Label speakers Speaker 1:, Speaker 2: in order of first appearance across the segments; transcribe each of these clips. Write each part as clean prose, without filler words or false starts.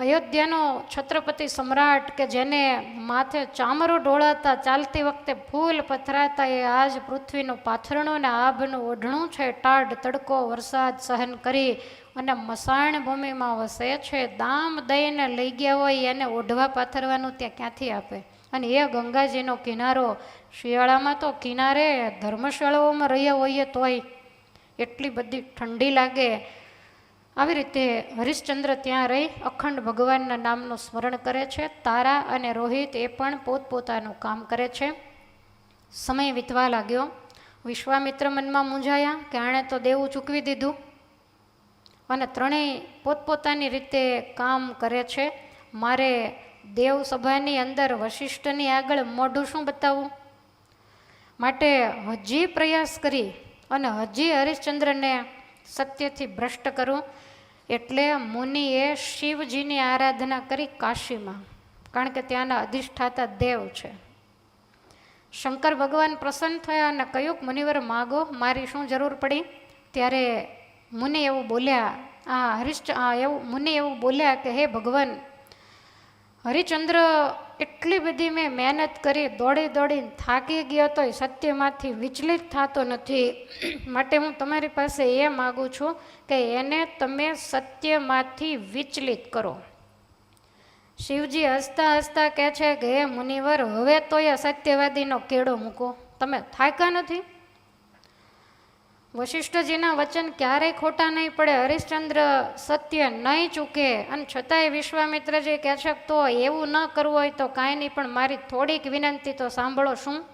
Speaker 1: અયોધ્યાનો છત્રપતિ સમ્રાટ કે જેને માથે ચામરું ઢોળાતા ચાલતી વખતે ફૂલ પથરાતા એ આજ પૃથ્વીનું પાથરણું ને આભનું ઓઢણું છે, ટાઢ તડકો વરસાદ સહન કરી અને મસાણ ભૂમિમાં વસે છે, દામ દઈને લઈ ગયા હોય એને ઓઢવા પાથરવાનું ત્યાં ક્યાંથી આપે? અને એ ગંગાજીનો કિનારો, શિયાળામાં તો કિનારે ધર્મશાળાઓમાં રહ્યા હોઈએ તોય એટલી બધી ઠંડી લાગે. આવી રીતે હરિશ્ચંદ્ર ત્યાં રહી અખંડ ભગવાનના નામનું સ્મરણ કરે છે. તારા અને રોહિત એ પણ પોતપોતાનું કામ કરે છે. સમય વીતવા લાગ્યો. વિશ્વામિત્ર મનમાં મૂંઝાયા કે આણે તો દેવું ચૂકવી દીધું અને ત્રણેય પોતપોતાની રીતે કામ કરે છે. મારે દેવસભાની અંદર વશિષ્ઠની આગળ મોઢું શું બતાવવું? માટે હજી પ્રયાસ કરી અને હજી હરિશ્ચંદ્રને સત્યથી ભ્રષ્ટ કરું. એટલે મુનિએ શિવજીની આરાધના કરી કાશીમાં, કારણ કે ત્યાંના અધિષ્ઠાતા દેવ છે. શંકર ભગવાન પ્રસન્ન થયા અને કહ્યું કે મુનિવર માગો, મારી શું જરૂર પડી? ત્યારે મુનિ એવું બોલ્યા મુનિ એવું બોલ્યા કે હે ભગવાન, હરિચંદ્ર એટલી બધી મેં મહેનત કરી, દોડી દોડીને થાકી ગયો તો સત્યમાંથી વિચલિત થતો નથી. માટે હું તમારી પાસે એ માગું છું કે એને તમે સત્યમાંથી વિચલિત કરો. શિવજી હસતા હસતા કહે છે કે હે મુનિવર, હવે તો એ સત્યવાદીનો કેળો મૂકો, તમે થાક્યા નથી? વશિષ્ઠજીના વચન ક્યારેય ખોટા નહીં પડે. હરિશ્ચંદ્ર સત્ય નહીં ચૂકે. અને છતાંય વિશ્વામિત્રજી કહે છે તો એવું ન કરવું હોય તો કાંઈ નહીં, પણ મારી થોડીક વિનંતી તો સાંભળો. શું?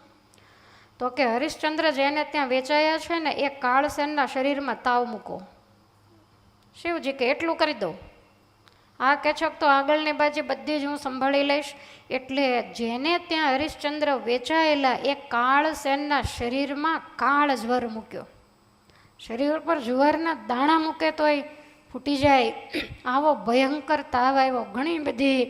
Speaker 1: તો કે હરિશ્ચંદ્ર જેને ત્યાં વેચાયા છે ને એ કાળસેનના શરીરમાં તાવ મૂકો. શિવજી કે એટલું કરી દઉં. આ કહે છે તો આગળની બાજુ બધી જ હું સંભાળી લઈશ. એટલે જેને ત્યાં હરિશ્ચંદ્ર વેચાયેલા એ કાળસેનના શરીરમાં કાળ જ્વર મૂક્યો. શરીર પર જુવારના દાણા મૂકે તોય ફૂટી જાય, આવો ભયંકર તાવ આવ્યો. ઘણી બધી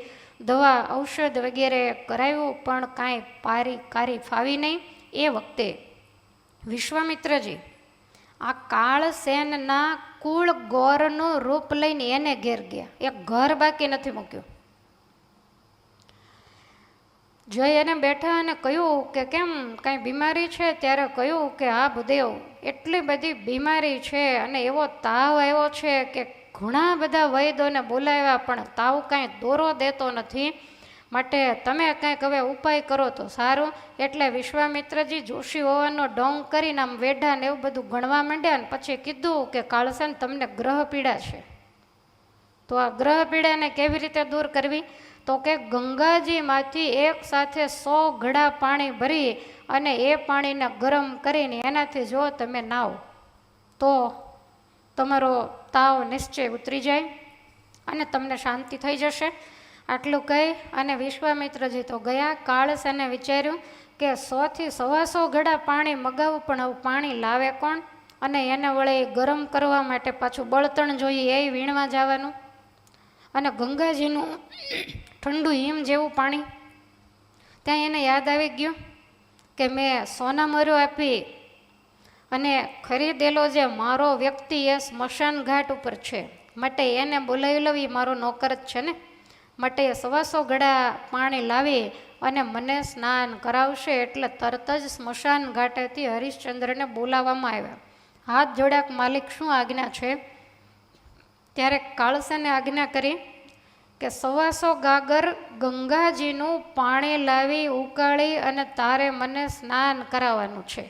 Speaker 1: દવા ઔષધ વગેરે કરાવ્યું પણ કાંઈ કારી ફાવી નહીં. એ વખતે વિશ્વામિત્રજી આ કાળસેનના કુળ ગોરનું રૂપ લઈને એને ઘેર ગયા. એક ઘર બાકી નથી મૂક્યું. જય એને બેઠા અને કહ્યું કે કેમ, કાંઈ બીમારી છે? ત્યારે કહ્યું કે હા ભૂદેવ, એટલી બધી બીમારી છે અને એવો તાવ આવ્યો છે કે ઘણા બધા વૈદોને બોલાવ્યા પણ તાવ કાંઈ દોરો દેતો નથી. માટે તમે કાંઈક હવે ઉપાય કરો તો સારું. એટલે વિશ્વામિત્રજી જોશી હોવાનો ડોંગ કરીને આમ વેઢા ને એવું બધું ગણવા માંડ્યા. અને પછી કીધું કે કાળસેન, તમને ગ્રહ પીડા છે, તો આ ગ્રહ પીડાને કેવી રીતે દૂર કરવી? તો કે ગંગાજીમાંથી એક સાથે 100 ઘડા પાણી ભરી અને એ પાણીને ગરમ કરીને એનાથી જો તમે નાવ તો તમારો તાવ નિશ્ચય ઉતરી જાય અને તમને શાંતિ થઈ જશે. આટલું કહી અને વિશ્વામિત્રજી તો ગયા. કાળસેને વિચાર્યું કે 100 થી 125 ઘડા પાણી મગાવું, પણ આવું પાણી લાવે કોણ? અને એને વળે ગરમ કરવા માટે પાછું બળતણ જોઈએ, એ વીણવા જવાનું. અને ગંગાજીનું ઠંડુ હિમ જેવું પાણી. ત્યાં એને યાદ આવી ગયું કે મેં સોના મર્યો આપી અને ખરીદેલો જે મારો વ્યક્તિ એ સ્મશાન ઘાટ ઉપર છે, માટે એને બોલાવી લઉં, એ મારો નોકર જ છે ને. માટે 125 ઘડા પાણી લાવી અને મને સ્નાન કરાવશે. એટલે તરત જ સ્મશાન ઘાટેથી હરિશ્ચંદ્રને બોલાવવામાં આવ્યા. હાથ જોડ્યા, માલિક શું આજ્ઞા છે? ત્યારે કાળસેને આજ્ઞા કરી કે 125 ગાગર ગંગાજીનું પાણી લાવી ઉકાળી અને તારે મને સ્નાન કરાવવાનું છે.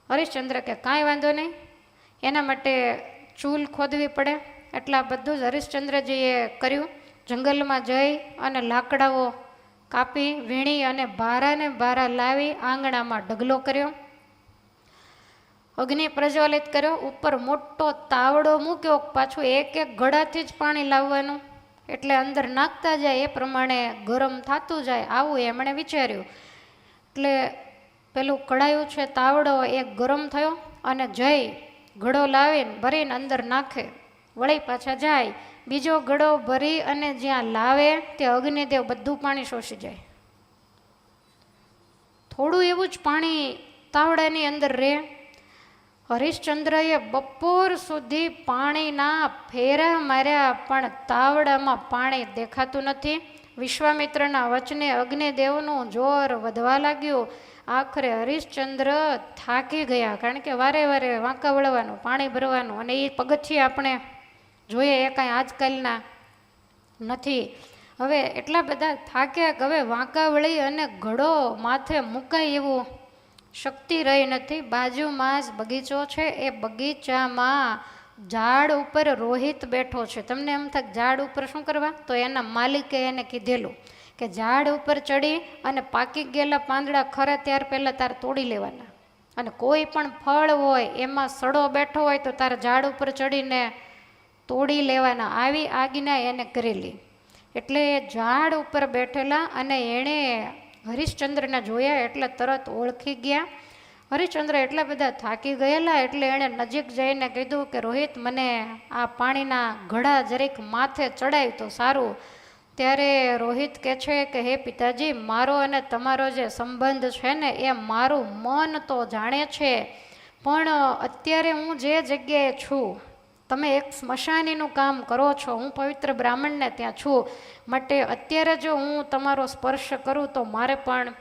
Speaker 1: હરિશ્ચંદ્ર કે કાંઈ વાંધો નહીં, એના માટે ચૂલ ખોદવી પડે. એટલે આ બધું જ હરિશ્ચંદ્રજીએ કર્યું. જંગલમાં જઈ અને લાકડાઓ કાપી વીણી અને ભારાને ભારા લાવી આંગણામાં ઢગલો કર્યો. અગ્નિ પ્રજ્વલિત કર્યો. ઉપર મોટો તાવડો મૂક્યો. પાછું એક એક ઘડાથી જ પાણી લાવવાનું, એટલે અંદર નાખતા જાય એ પ્રમાણે ગરમ થતું જાય. આવું એમણે વિચાર્યું. એટલે પેલું કડાયું છે તાવડો એ ગરમ થયો અને જઈ ઘડો લાવીને ભરીને અંદર નાખે. વળી પાછા જાય, બીજો ઘડો ભરી અને જ્યાં લાવે તે અગ્નિદેવ બધું પાણી શોષી જાય. થોડું એવું જ પાણી તાવડાની અંદર રહે. હરિશ્ચંદ્રએ બપોર સુધી પાણીના ફેરા માર્યા, પણ તાવડામાં પાણી દેખાતું નથી. વિશ્વામિત્રના વચને અગ્નિદેવનું જોર વધવા લાગ્યું. આખરે હરિશ્ચંદ્ર થાકી ગયા, કારણ કે વારે વારે વાંકા વળવાનું, પાણી ભરવાનું, અને એ પગથિયા આપણે જોઈએ એ કાંઈ આજકાલના નથી. હવે એટલા બધા થાક્યા કે હવે વાંકા વળી અને ઘડો માથે મુકાય એવું શક્તિ રહી નથી. બાજુમાં જ બગીચો છે, એ બગીચામાં ઝાડ ઉપર રોહિત બેઠો છે. તમને એમ થાય ઝાડ ઉપર શું કરવા? તો એના માલિકે એને કીધેલું કે ઝાડ ઉપર ચડી અને પાકી ગયેલા પાંદડા ખરે ત્યાર પહેલાં તારે તોડી લેવાના, અને કોઈ પણ ફળ હોય એમાં સડો બેઠો હોય તો તારે ઝાડ ઉપર ચડીને તોડી લેવાના. આવી આજ્ઞા એને કરેલી. એટલે એ ઝાડ ઉપર બેઠેલા, અને એણે હરિશ્ચંદ્રને જોયા એટલે તરત ઓળખી ગયા. હરિશ્ચંદ્ર એટલા બધા થાકી ગયેલા એટલે એણે નજીક જઈને કીધું કે રોહિત, મને આ પાણીના ઘડા જરીક માથે ચડાય તો સારું. ત્યારે રોહિત કહે છે કે હે પિતાજી, મારો અને તમારો જે સંબંધ છે ને એ મારું મન તો જાણે છે, પણ અત્યારે હું જે જગ્યાએ છું, તમે એક સ્મશાનીનું કામ કરો છો, હું પવિત્ર બ્રાહ્મણને ત્યાં છું, માટે અત્યારે જો હું તમારો સ્પર્શ કરું તો મારે પણ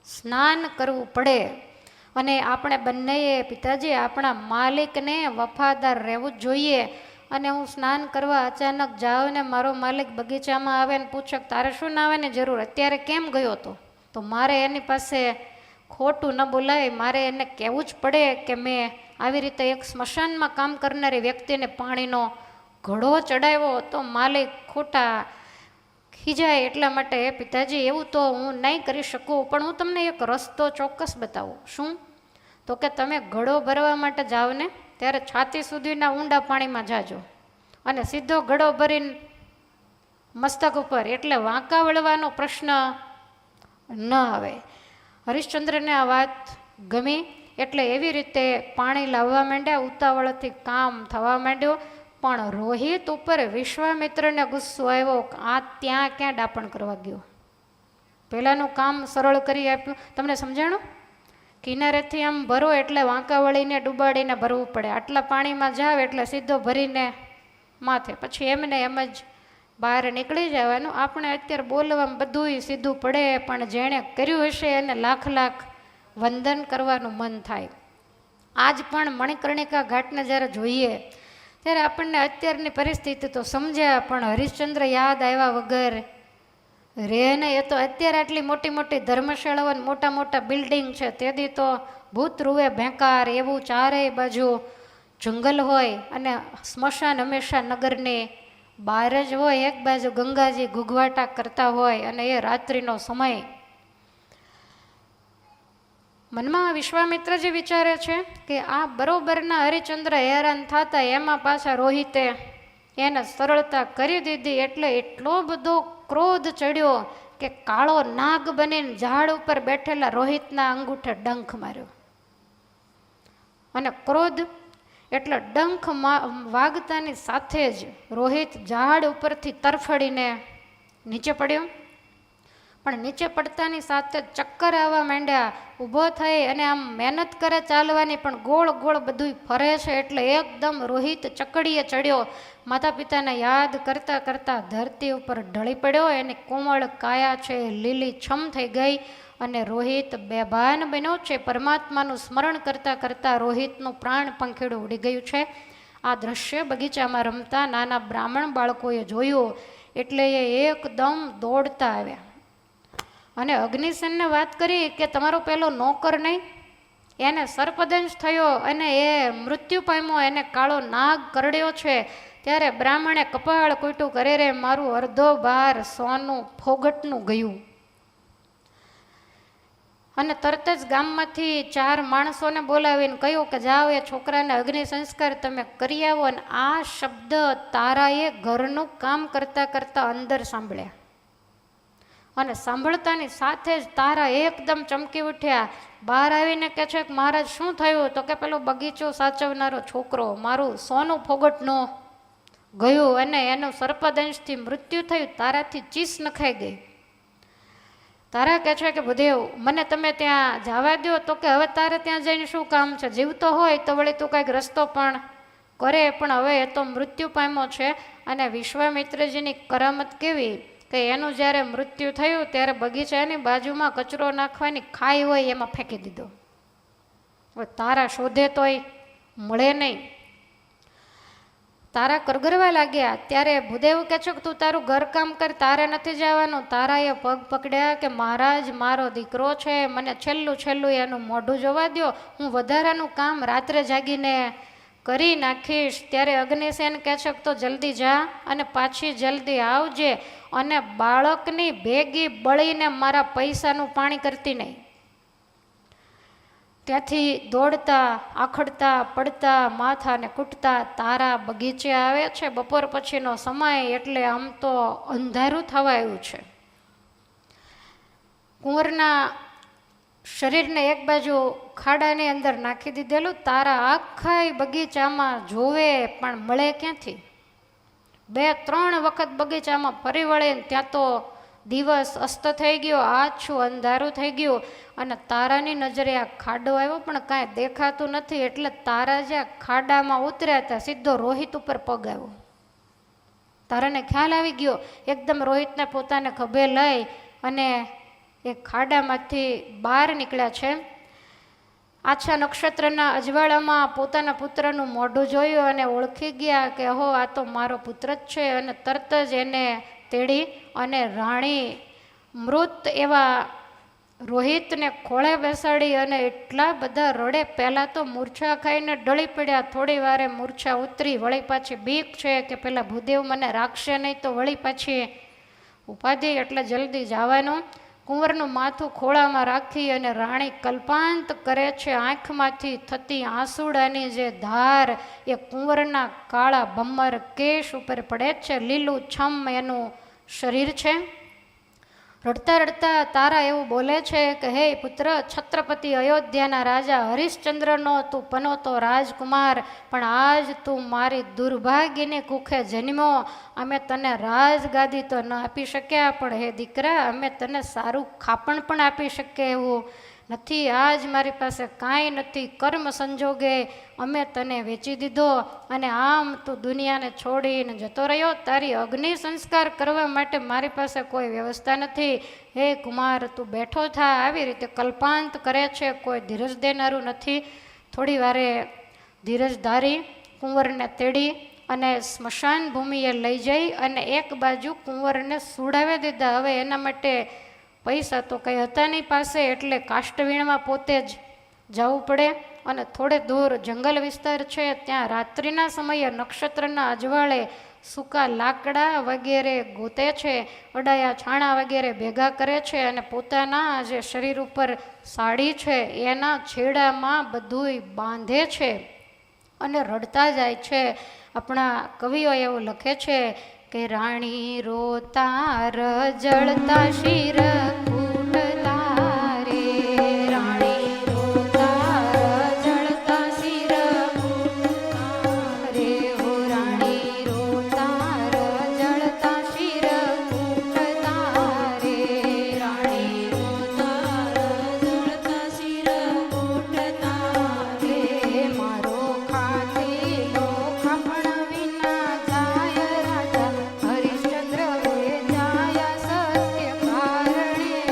Speaker 1: સ્નાન કરવું પડે. અને આપણે બંનેએ પિતાજી આપણા માલિકને વફાદાર રહેવું જ જોઈએ. અને હું સ્નાન કરવા અચાનક જાઉં ને મારો માલિક બગીચામાં આવે ને પૂછે તારે શું નાવાની જરૂર, અત્યારે કેમ ગયો હતો, તો મારે એની પાસે ખોટું ન બોલાય, મારે એને કહેવું જ પડે કે મેં આવી રીતે એક સ્મશાનમાં કામ કરનારી વ્યક્તિને પાણીનો ઘડો ચડાવ્યો, તો માલિક ખોટા ખીજાય. એટલા માટે પિતાજી એવું તો હું નહીં કરી શકું, પણ હું તમને એક રસ્તો ચોક્કસ બતાવું. શું? તો કે તમે ઘડો ભરવા માટે જાઓ ને ત્યારે છાતી સુધીના ઊંડા પાણીમાં જાજો, અને સીધો ઘડો ભરીને મસ્તક ઉપર, એટલે વાંકા વળવાનો પ્રશ્ન ન આવે. હરિશ્ચંદ્રને આ વાત ગમી એટલે એવી રીતે પાણી લાવવા માંડ્યા, ઉતાવળથી કામ થવા માંડ્યો. પણ રોહિત ઉપર વિશ્વામિત્રને ગુસ્સો આવ્યો, આ ત્યાં ક્યાં ડાપણ કરવા ગયો, પહેલાંનું કામ સરળ કરી આપ્યું. તમને સમજાણું? કિનારેથી આમ ભરો એટલે વાંકા વળીને ડૂબાડીને ભરવું પડે, આટલા પાણીમાં જાવ એટલે સીધો ભરીને માથે, પછી એમને એમ જ બહાર નીકળી જવાનું. આપણે અત્યારે બોલવામાં બધું સીધું પડે, પણ જેણે કર્યું હશે એને લાખ લાખ વંદન કરવાનું મન થાય. આજ પણ મણિકર્ણિકા ઘાટને જ્યારે જોઈએ ત્યારે આપણને અત્યારની પરિસ્થિતિ તો સમજ્યા, પણ હરિશ્ચંદ્ર યાદ આવ્યા વગર રહે નહીં. એ તો અત્યારે આટલી મોટી મોટી ધર્મશાળાઓ, મોટા મોટા બિલ્ડિંગ છે, તેથી તો ભૂત રૂવે ભેંકાર એવું ચારેય બાજુ જંગલ હોય, અને સ્મશાન હંમેશા નગરની બહાર જ હોય. એક બાજુ ગંગાજી ઘૂઘવાટા કરતા હોય, અને એ રાત્રિનો સમય. મનમાં વિશ્વામિત્રજી વિચારે છે કે આ બરોબરના હરિચંદ્ર હેરાન થતા, એમાં પાછા રોહિતે એને સરળતા કરી દીધી, એટલે એટલો બધો ક્રોધ ચડ્યો કે કાળો નાગ બનીને ઝાડ ઉપર બેઠેલા રોહિતના અંગૂઠે ડંખ માર્યો. અને ક્રોધ એટલે ડંખ વાગતાની સાથે જ રોહિત ઝાડ ઉપરથી તરફડીને નીચે પડ્યો. પણ નીચે પડતાની સાથે ચક્કર આવવા માંડ્યા. ઊભો થઈ અને આમ મહેનત કરે ચાલવાની, પણ ગોળ ગોળ બધું ફરે છે, એટલે એકદમ રોહિત ચકડીએ ચડ્યો. માતા પિતાને યાદ કરતાં કરતાં ધરતી ઉપર ઢળી પડ્યો. એની કોમળ કાયા છે લીલી છમ થઈ ગઈ, અને રોહિત બેભાન બન્યો છે. પરમાત્માનું સ્મરણ કરતાં કરતાં રોહિતનું પ્રાણ પંખીડું ઉડી ગયું છે. આ દ્રશ્ય બગીચામાં રમતા નાના બ્રાહ્મણ બાળકોએ જોયું, એટલે એ એકદમ દોડતા આવ્યા અને અગ્નિસેનને વાત કરી કે તમારો પેલો નોકર નહીં, એને સર્પદંશ થયો અને એ મૃત્યુ પામ્યો, એને કાળો નાગ કરડ્યો છે. ત્યારે બ્રાહ્મણે કપાળ કૂટ્યું, કરે રે મારું અડધો ભાર સોનું ફોગટનું ગયું. અને તરત જ ગામમાંથી 4 માણસોને બોલાવીને કહ્યું કે જાઓ એ છોકરાને અગ્નિ સંસ્કાર તમે કરી આવો. અને આ શબ્દ તારાએ ઘરનું કામ કરતાં કરતાં અંદર સાંભળ્યા, અને સાંભળતાની સાથે જ તારા એકદમ ચમકી ઉઠ્યા. બહાર આવીને કહે છે કે મહારાજ શું થયું? તો કે પેલો બગીચો સાચવનારો છોકરો મારું સોનું ફોગટનું ગયું, અને એનું સર્પદંશથી મૃત્યુ થયું, તારાથી ચીસ નખાઈ ગઈ. તારા કહે છે કે ભૂદેવ મને તમે ત્યાં જવા દો, તો કે હવે તારે ત્યાં જઈને શું કામ છે? જીવતો હોય તો વળી તું કંઈક રસ્તો પણ કરે, પણ હવે એ તો મૃત્યુ પામ્યો છે. અને વિશ્વામિત્રજીની કરામત કેવી કે એનું જ્યારે મૃત્યુ થયું ત્યારે બગીચાની બાજુમાં કચરો નાખવાની ખાઈ હોય એમાં ફેંકી દીધો. હવે તારા શોધે તોય મળે નહીં. તારા કરગરવા લાગ્યા ત્યારે ભૂદેવ કહે છે કે તું તારું ઘરકામ કર, તારે નથી જવાનું. તારાએ પગ પકડ્યા કે મહારાજ મારો દીકરો છે, મને છેલ્લું એનું મોઢું જોવા દો, હું વધારાનું કામ રાત્રે જાગીને કરી નાખીશ. ત્યારે અગ્નિસેન કહે છે કે તો જલ્દી જા અને પાછી જલ્દી આવજે, અને બાળકની ભેગી બળીને મારા પૈસાનું પાણી કરતી નહીં. ત્યાંથી દોડતા આખડતા પડતા માથાને કૂટતા તારા બગીચે આવે છે. બપોર પછીનો સમય એટલે આમ તો અંધારું થવા આવ્યું છે. કુંવરના શરીરને એક બાજુ ખાડાની અંદર નાખી દીધેલું. તારા આખા બગીચામાં જોવે પણ મળે ક્યાંથી? 2-3 વખત બગીચામાં ફરી વળે, ત્યાં તો દિવસ અસ્ત થઈ ગયો, આછું અંધારું થઈ ગયું, અને તારાની નજરે આ ખાડો આવ્યો પણ કાંઈ દેખાતું નથી. એટલે તારા જ્યાં ખાડામાં ઉતર્યા હતા સીધો રોહિત ઉપર પગ આવ્યો. તારાને ખ્યાલ આવી ગયો, એકદમ રોહિતને પોતાને ખભે લઈ અને એ ખાડામાંથી બહાર નીકળ્યા છે. આછા નક્ષત્રના અજવાળામાં પોતાના પુત્રનું મોઢું જોયું અને ઓળખી ગયા કે હો આ તો મારો પુત્ર જ છે. અને તરત જ એને તેડી અને રાણી મૃત એવા રોહિતને ખોળે બેસાડી અને એટલા બધા રડે. પહેલાં તો મૂર્છા ખાઈને ઢળી પડ્યા, થોડી વારે મૂર્છા ઉતરી, વળી પાછી બીક છે કે પેલા ભૂદેવ મને રાખશે નહીં તો વળી પાછી ઉપાધિ. એટલે જલ્દી જવાનું. કુંવરનું માથું ખોળામાં રાખી અને રાણી કલ્પાંત કરે છે. આંખમાંથી થતી આંસુડાની જે ધાર એ કુંવરના કાળા ભમ્મર કેશ ઉપર પડે છે. લીલું છમ એનું શરીર છે. રડતા રડતા તારા એવું બોલે છે કે હે પુત્ર, છત્રપતિ અયોધ્યાના રાજા હરિશ્ચંદ્રનો તું પનોતો રાજકુમાર, પણ આજ તું મારી દુર્ભાગ્યની કુખે જન્મ્યો. અમે તને રાજગાદી તો ન આપી શક્યા, પણ હે દીકરા અમે તને સારું ખાપણ પણ આપી શકીએ એવું નથી. આજ મારી પાસે કાંઈ નથી. કર્મ સંજોગે અમે તને વેચી દીધો અને આમ તું દુનિયાને છોડીને જતો રહ્યો. તારી અગ્નિ સંસ્કાર કરવા માટે મારી પાસે કોઈ વ્યવસ્થા નથી. હે કુમાર તું બેઠો થા. આવી રીતે કલ્પાંત કરે છે. કોઈ ધીરજ દેનારું નથી. થોડી વારે ધીરજ ધારી કુંવરને તેડી અને સ્મશાન ભૂમિએ લઈ જઈ અને એક બાજુ કુંવરને સુડાવી દીધા. હવે એના માટે પૈસા તો કંઈ હતા નહીં પાસે, એટલે કાષ્ટવીણમાં પોતે જ જવું પડે. અને થોડે દૂર જંગલ વિસ્તાર છે, ત્યાં રાત્રિના સમયે નક્ષત્રના અજવાળે સૂકા લાકડા વગેરે ગોતે છે, અડાયા છાણા વગેરે ભેગા કરે છે, અને પોતાના જે શરીર ઉપર સાડી છે એના છેડામાં બધુંય બાંધે છે અને રડતા જાય છે. આપણા કવિઓ એવું લખે છે કે રાણી રોતા રજળતા શિર કૂટતા રે, રાણી રોતા રજળતા શિર કૂટતા રે, હો રાણી રોતા રજળતા શિર કૂટતા રે, રાણી રોતા રજળતા શિર કૂટતા રે, મારો ખાધેલો ખાપણ વિના જાય રાજા હરિશ્ચંદ્ર વે જાય સત્ય કારણે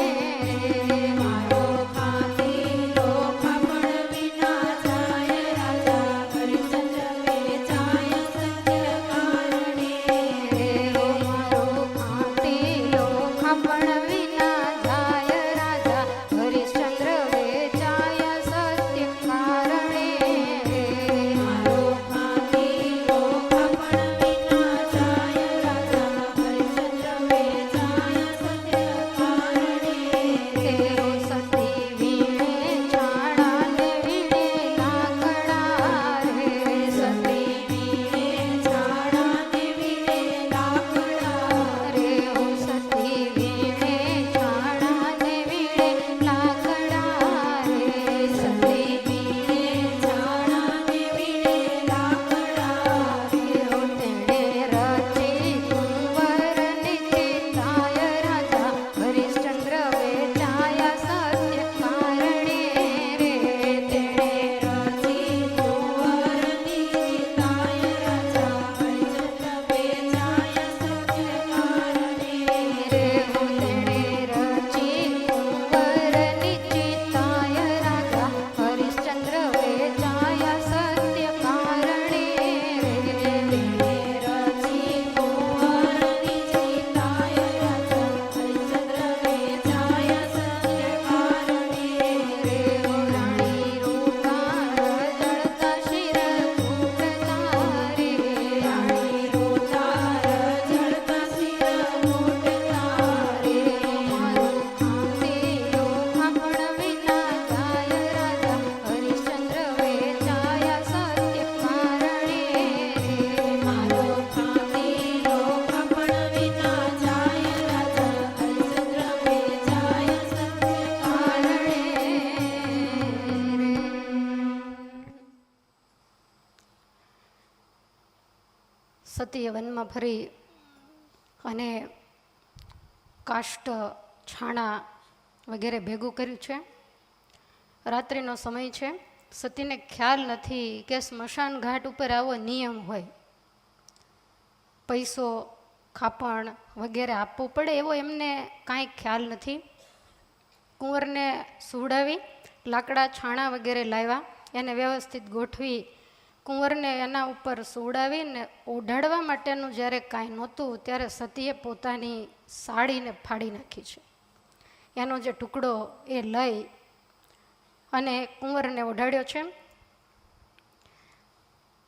Speaker 1: સતીએ વનમાં ફરી અને કાષ્ટ છાણા વગેરે ભેગું કર્યું છે. રાત્રિનો સમય છે. સતીને ખ્યાલ નથી કે સ્મશાન ઘાટ ઉપર આવો નિયમ હોય, પૈસો ખાપણ વગેરે આપવું પડે એવો એમને કાંઈ ખ્યાલ નથી. કુંવરને સુવડાવી લાકડા છાણા વગેરે લાવ્યા, એને વ્યવસ્થિત ગોઠવી કુંવરને એના ઉપર સુવડાવીને ઓઢાડવા માટેનું જ્યારે કાંઈ નહોતું ત્યારે સતીએ પોતાની સાડીને ફાડી નાખી છે. એનો જે ટુકડો એ લઈ અને કુંવરને ઓઢાડ્યો છે.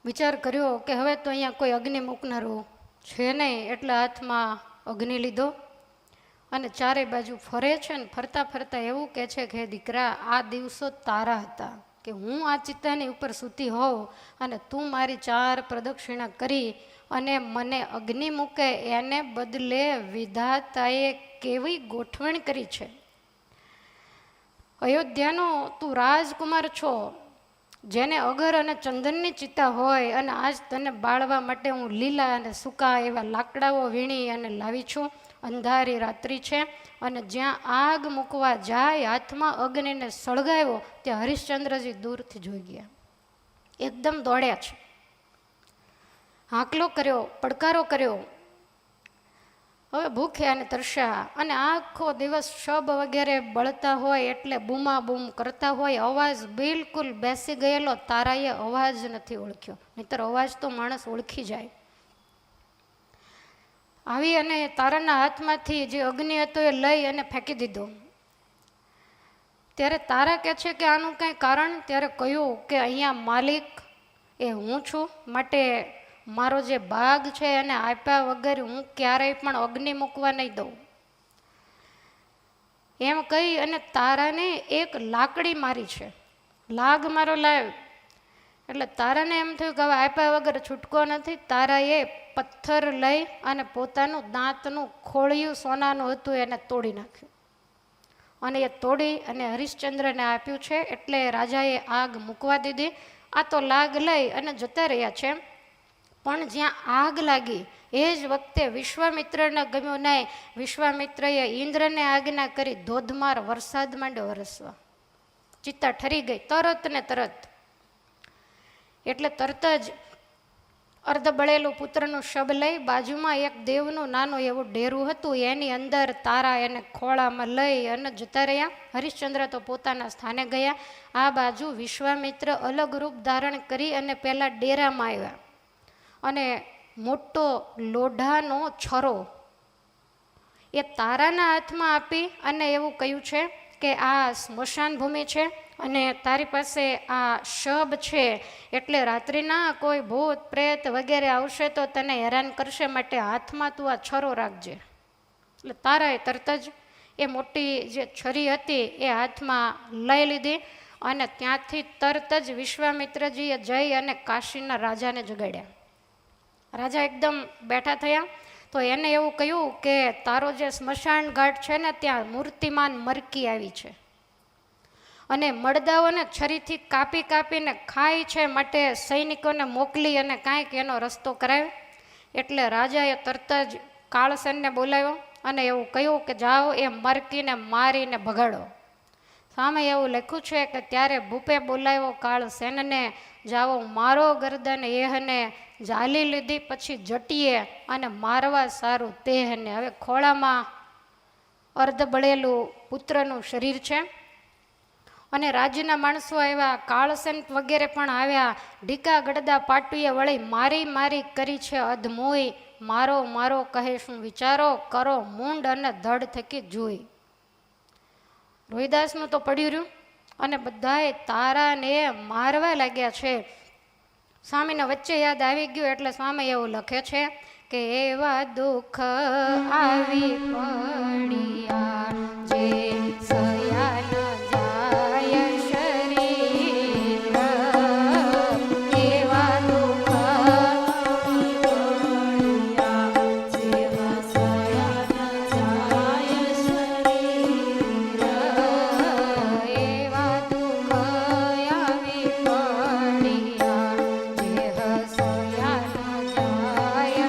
Speaker 1: વિચાર કર્યો કે હવે તો અહીંયા કોઈ અગ્નિ મૂકનારું છે નહીં, એટલે હાથમાં અગ્નિ લીધો અને ચારે બાજુ ફરે છે ને ફરતા ફરતા એવું કહે છે કે દીકરા, આ દિવસો તારા હતા કે હું આ ચિત્તાની ઉપર સૂતી હોઉં અને તું મારી 4 પ્રદક્ષિણા કરી અને મને અગ્નિ મૂકે, એને બદલે વિધાતાએ કેવી ગોઠવણ કરી છે. અયોધ્યાનો તું રાજકુમાર છો, જેને અગર અને ચંદનની ચિત્તા હોય, અને આજ તને બાળવા માટે હું લીલા અને સૂકા એવા લાકડાઓ વીણી અને લાવી છું. અંધારી રાત્રિ છે અને જ્યાં આગ મૂકવા જાય હાથમાં અગ્નિને સળગાવ્યો ત્યાં હરિશ્ચંદ્રજી દૂરથી જોઈ ગયા, એકદમ દોડ્યા છે. હાંકલો કર્યો, પડકારો કર્યો. હવે ભૂખ્યા અને તરસ્યા અને આખો દિવસ શબ વગેરે બળતા હોય એટલે બૂમા બૂમ કરતા હોય. અવાજ બિલકુલ બેસી ગયેલો. તારાએ અવાજ નથી ઓળખ્યો, નહીતર અવાજ તો માણસ ઓળખી જાય. આવી અને તારાના હાથમાંથી જે અગ્નિ હતો એ લઈ અને ફેંકી દીધો. ત્યારે તારા કહે છે કે આનું કંઈ કારણ? ત્યારે કહ્યું કે અહીંયા માલિક એ હું છું, માટે મારો જે ભાગ છે એને આપ્યા વગર હું ક્યારેય પણ અગ્નિ મૂકવા નહીં દઉં. એમ કહી અને તારાને એક લાકડી મારી છે. લાગ મારો લાવ. એટલે તારાને એમ થયું કે હવે આપ્યા વગર છૂટકો નથી. તારાએ પથ્થર લઈ અને પોતાનું દાંતનું ખોળિયું સોનાનું હતું એને તોડી નાખ્યું અને એ તોડી અને હરિશ્ચંદ્રને આપ્યું છે. એટલે રાજાએ આગ મૂકવા દીધી. આ તો લાગ લઈ અને જતા રહ્યા છે. પણ જ્યાં આગ લાગી એ જ વખતે વિશ્વામિત્રને ગમ્યું નહીં. વિશ્વામિત્રએ ઇન્દ્રને આજ્ઞા કરી ધોધમાર વરસાદ માંડ્યો વરસવા. ચિત્તા ઠરી ગઈ તરત ને તરત. એટલે તરત જ અર્ધ બળેલું પુત્રનું શબ લઈ બાજુમાં એક દેવનું નાનું એવું ડેરું હતું, એની અંદર તારા એને ખોળામાં લઈ અને જતા રહ્યા. હરિશ્ચંદ્ર તો પોતાના સ્થાને ગયા. આ બાજુ વિશ્વામિત્ર અલગ રૂપ ધારણ કરી અને પેલા ડેરામાં આવ્યા અને મોટો લોઢાનો છરો એ તારાના હાથમાં આપી અને એવું કહ્યું છે કે આ સ્મશાન ભૂમિ છે અને તારી પાસે આ શબ છે, એટલે રાત્રિના કોઈ ભૂત પ્રેત વગેરે આવશે તો તને હેરાન કરશે, માટે હાથમાં તું આ છરો રાખજે. એટલે તારાએ તરત જ એ મોટી જે છરી હતી એ હાથમાં લઈ લીધી અને ત્યાંથી તરત જ વિશ્વામિત્રજીએ જઈ અને કાશીના રાજાને જગાડ્યા. રાજા એકદમ બેઠા થયા તો એને એવું કહ્યું કે તારો જે સ્મશાન ઘાટ છે ને ત્યાં મૂર્તિમાન મરકી આવી છે અને મળદાઓને છરીથી કાપી કાપીને ખાય છે, માટે સૈનિકોને મોકલી અને કાંઈક એનો રસ્તો કરાવ્યો. એટલે રાજાએ તરત જ કાળસેનને બોલાવ્યો અને એવું કહ્યું કે જાઓ એ મરકીને મારીને ભગાડો. સામે એવું લખ્યું છે કે ત્યારે ભૂપે બોલાવ્યો કાળસેનને, જાઓ મારો ગરદન એહને ઝાલી લીધી, પછી જટીએ અને મારવા સારું તેહને. હવે ખોળામાં અર્ધ બળેલું પુત્રનું શરીર છે અને રાજ્યના માણસો આવ્યા, કાળસેન વગેરે પણ આવ્યા. ઢીકા ગડદા પાટુએ વળી મારી મારી કરી છે અધમોઈ, મારો મારો કહે શું વિચારો, કરો મૂંડ અને ધડ થકી જોઈ. રોહિદાસનું તો પડ્યું રહ્યું અને બધાએ તારાને મારવા લાગ્યા છે. સ્વામીને વચ્ચે યાદ આવી ગયું એટલે સ્વામી એવું લખે છે કે એવા દુઃખ આવી પડ્યા જે સયા ન જાય શરીર, એવા દુઃખ આવી પડ્યા જેવા સયા ન જાય શરીર, એવા દુઃખ આવી પડ્યા જેવા સયા ન જાય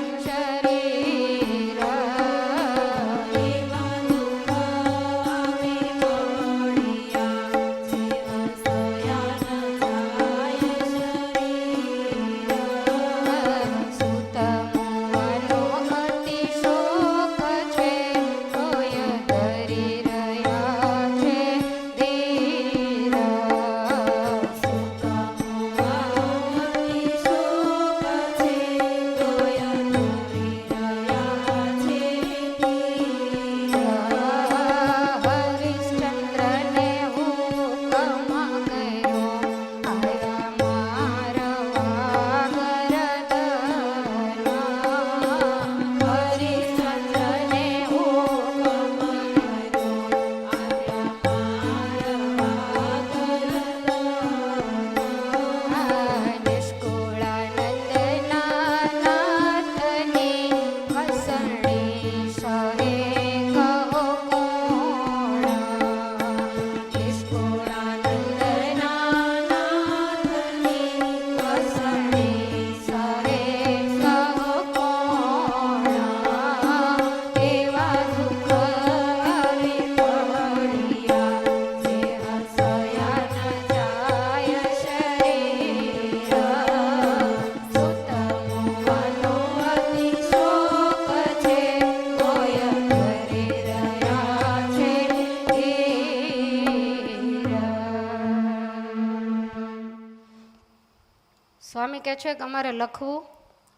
Speaker 1: કહે છે કે અમારે લખવું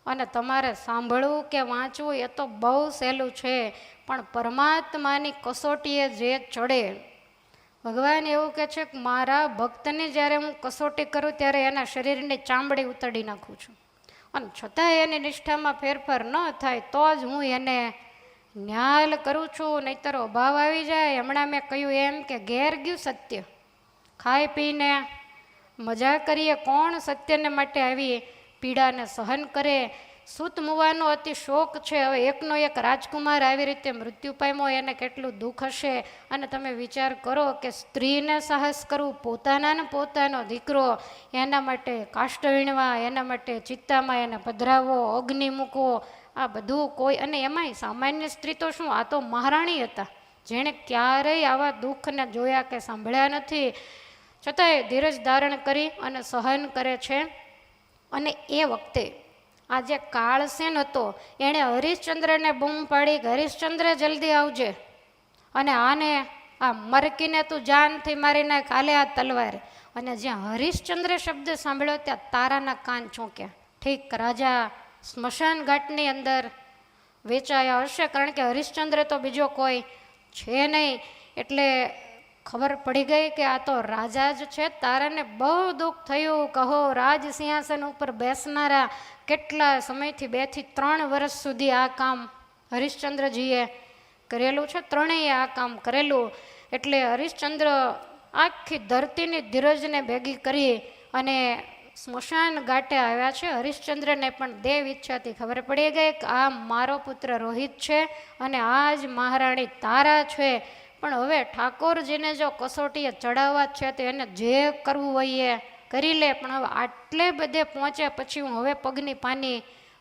Speaker 1: અને તમારે સાંભળવું કે વાંચવું એ તો બહુ સહેલું છે, પણ પરમાત્માની કસોટીએ જે ચડે, ભગવાન એવું કહે છે કે મારા ભક્તની જ્યારે હું કસોટી કરું ત્યારે એના શરીરની ચામડી ઉતડી નાખું છું, અને છતાંય એની નિષ્ઠામાં ફેરફાર ન થાય તો જ હું એને ન્યાલ કરું છું, નહીંતર અભાવ આવી જાય. હમણાં મેં કહ્યું એમ કે ઘેર ગયું સત્ય, ખાઈ પીને મજા કરીએ, કોણ સત્યને માટે આવી પીડાને સહન કરે? સૂત મુવાનો અતિ શોક છે. હવે એકનો એક રાજકુમાર આવી રીતે મૃત્યુ પામ્યો, એને કેટલું દુઃખ હશે. અને તમે વિચાર કરો કે સ્ત્રીને સાહસ કરવું, પોતાના ને પોતાનો દીકરો, એના માટે કાષ્ટ વીણવા, એના માટે ચિત્તામાં એને પધરાવવો, અગ્નિ મૂકવો, આ બધું કોઈ, અને એમાંય સામાન્ય સ્ત્રી તો શું, આ તો મહારાણી હતા, જેણે ક્યારેય આવા દુઃખને જોયા કે સાંભળ્યા નથી, છતાંય ધીરજ ધારણ કરી અને સહન કરે છે. અને એ વખતે આ જે કાળસેન હતો એણે હરિશ્ચંદ્રને બૂમ પાડી કે હરિશ્ચંદ્ર જલ્દી આવજે, અને આને આ મરકીને તું જાનથી મારી નાખ, હાલે આ તલવાર. અને જ્યાં હરિશ્ચંદ્ર શબ્દ સાંભળ્યો ત્યાં તારાના કાન ચોંક્યા. ઠીક, રાજા સ્મશાન ઘાટની અંદર વેચાયા હશે, કારણ કે હરિશ્ચંદ્ર તો બીજો કોઈ છે નહીં, એટલે ખબર પડી ગઈ કે આ તો રાજા જ છે. તારાને બહુ દુઃખ થયું. કહો રાજ સિંહાસન ઉપર બેસનારા કેટલા સમયથી 2 થી 3 વર્ષ સુધી આ કામ હરિશ્ચંદ્રજીએ કરેલું છે, ત્રણેય આ કામ કરેલું. એટલે હરિશ્ચંદ્ર આખી ધરતીની ધીરજને ભેગી કરી અને સ્મશાન ઘાટે આવ્યા છે. હરિશ્ચંદ્રને પણ દેવ ઈચ્છાથી ખબર પડી ગઈ કે આ મારો પુત્ર રોહિત છે અને આ જ મહારાણી તારા છે. પણ હવે ઠાકોરજીને જો કસોટીએ ચડાવવા છે તો એને જે કરવું હોય એ કરી લે, પણ હવે આટલે બધે પહોંચ્યા પછી હું હવે પગની પાની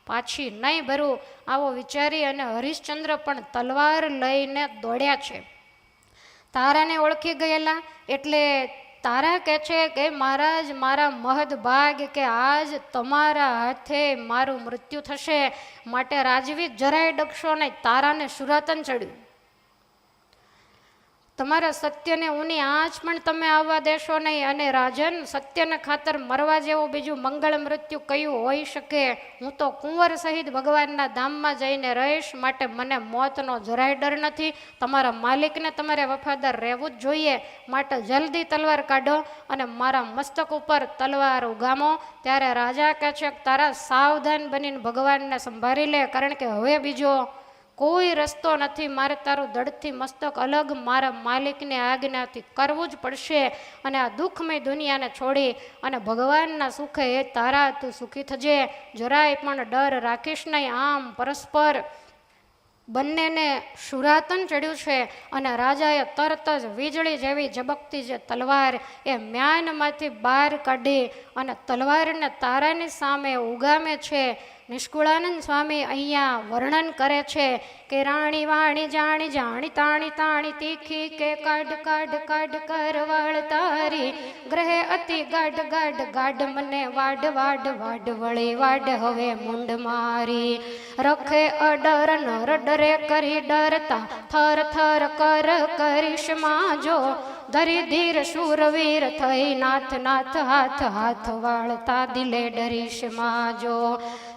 Speaker 1: પાછી નહીં ભરું, આવો વિચારી અને હરિશ્ચંદ્ર પણ તલવાર લઈને દોડ્યા છે. તારાને ઓળખી ગયેલા એટલે તારા કહે છે કે મહારાજ, મારા મહદ ભાગ કે આજ તમારા હાથે મારું મૃત્યુ થશે, માટે રાજવી જરાય ડગશો નહીં. તારાને શુરાતન ચડ્યું, તમારા સત્યને ઊની આંચ પણ તમે આવવા દેશો નહીં. અને રાજન, સત્યને ખાતર મરવા જેવું બીજું મંગળ મૃત્યુ કયું હોઈ શકે? હું તો કુંવર સહિત ભગવાનના ધામમાં જઈને રહીશ, માટે મને મોતનો જરાય ડર નથી. તમારા માલિકને તમારે વફાદાર રહેવું જ જોઈએ, માટે જલ્દી તલવાર કાઢો અને મારા મસ્તક ઉપર તલવાર ઉગામો. ત્યારે રાજા કહે છે કે તારા સાવધાન બનીને ભગવાનને સંભાળી લે, કારણ કે હવે બીજો કોઈ રસ્તો નથી, મારે તારું દડથી મસ્તક અલગ મારા માલિકની આજ્ઞાથી કરવું જ પડશે. અને આ દુઃખમય દુનિયાને છોડી અને ભગવાનના સુખે એ તારા તું સુખી થજે, જરાય પણ ડર રાખીશ નહીં. આમ પરસ્પર બંનેને શુરાતન ચડ્યું છે. અને રાજાએ તરત જ વીજળી જેવી ઝબકતી જે તલવાર એ મ્યાનમાંથી બહાર કાઢી અને તલવારને તારાની સામે ઉગામે છે. નિષ્કુળાનંદ સ્વામી અહીંયા વર્ણન કરે છે કે રાણી વાણી જાણી જાણી તાણી તાણી તીખી કે કાઢ કાઢ કાઢ કરવાળ તારી ગ્રહે અતિ ગાઢ ગાઢ ગાઢ મને વાડ વાડ વાડ વળી વાડ હવે મુંડ મારી રખે અડર નર ડરે કરી ડરતા થર થર કર કરીશ માજો ધરી ધીર શૂરવીર થઈ નાથ નાથ હાથ હાથ વાળતા દિલે ડરીશ માજો.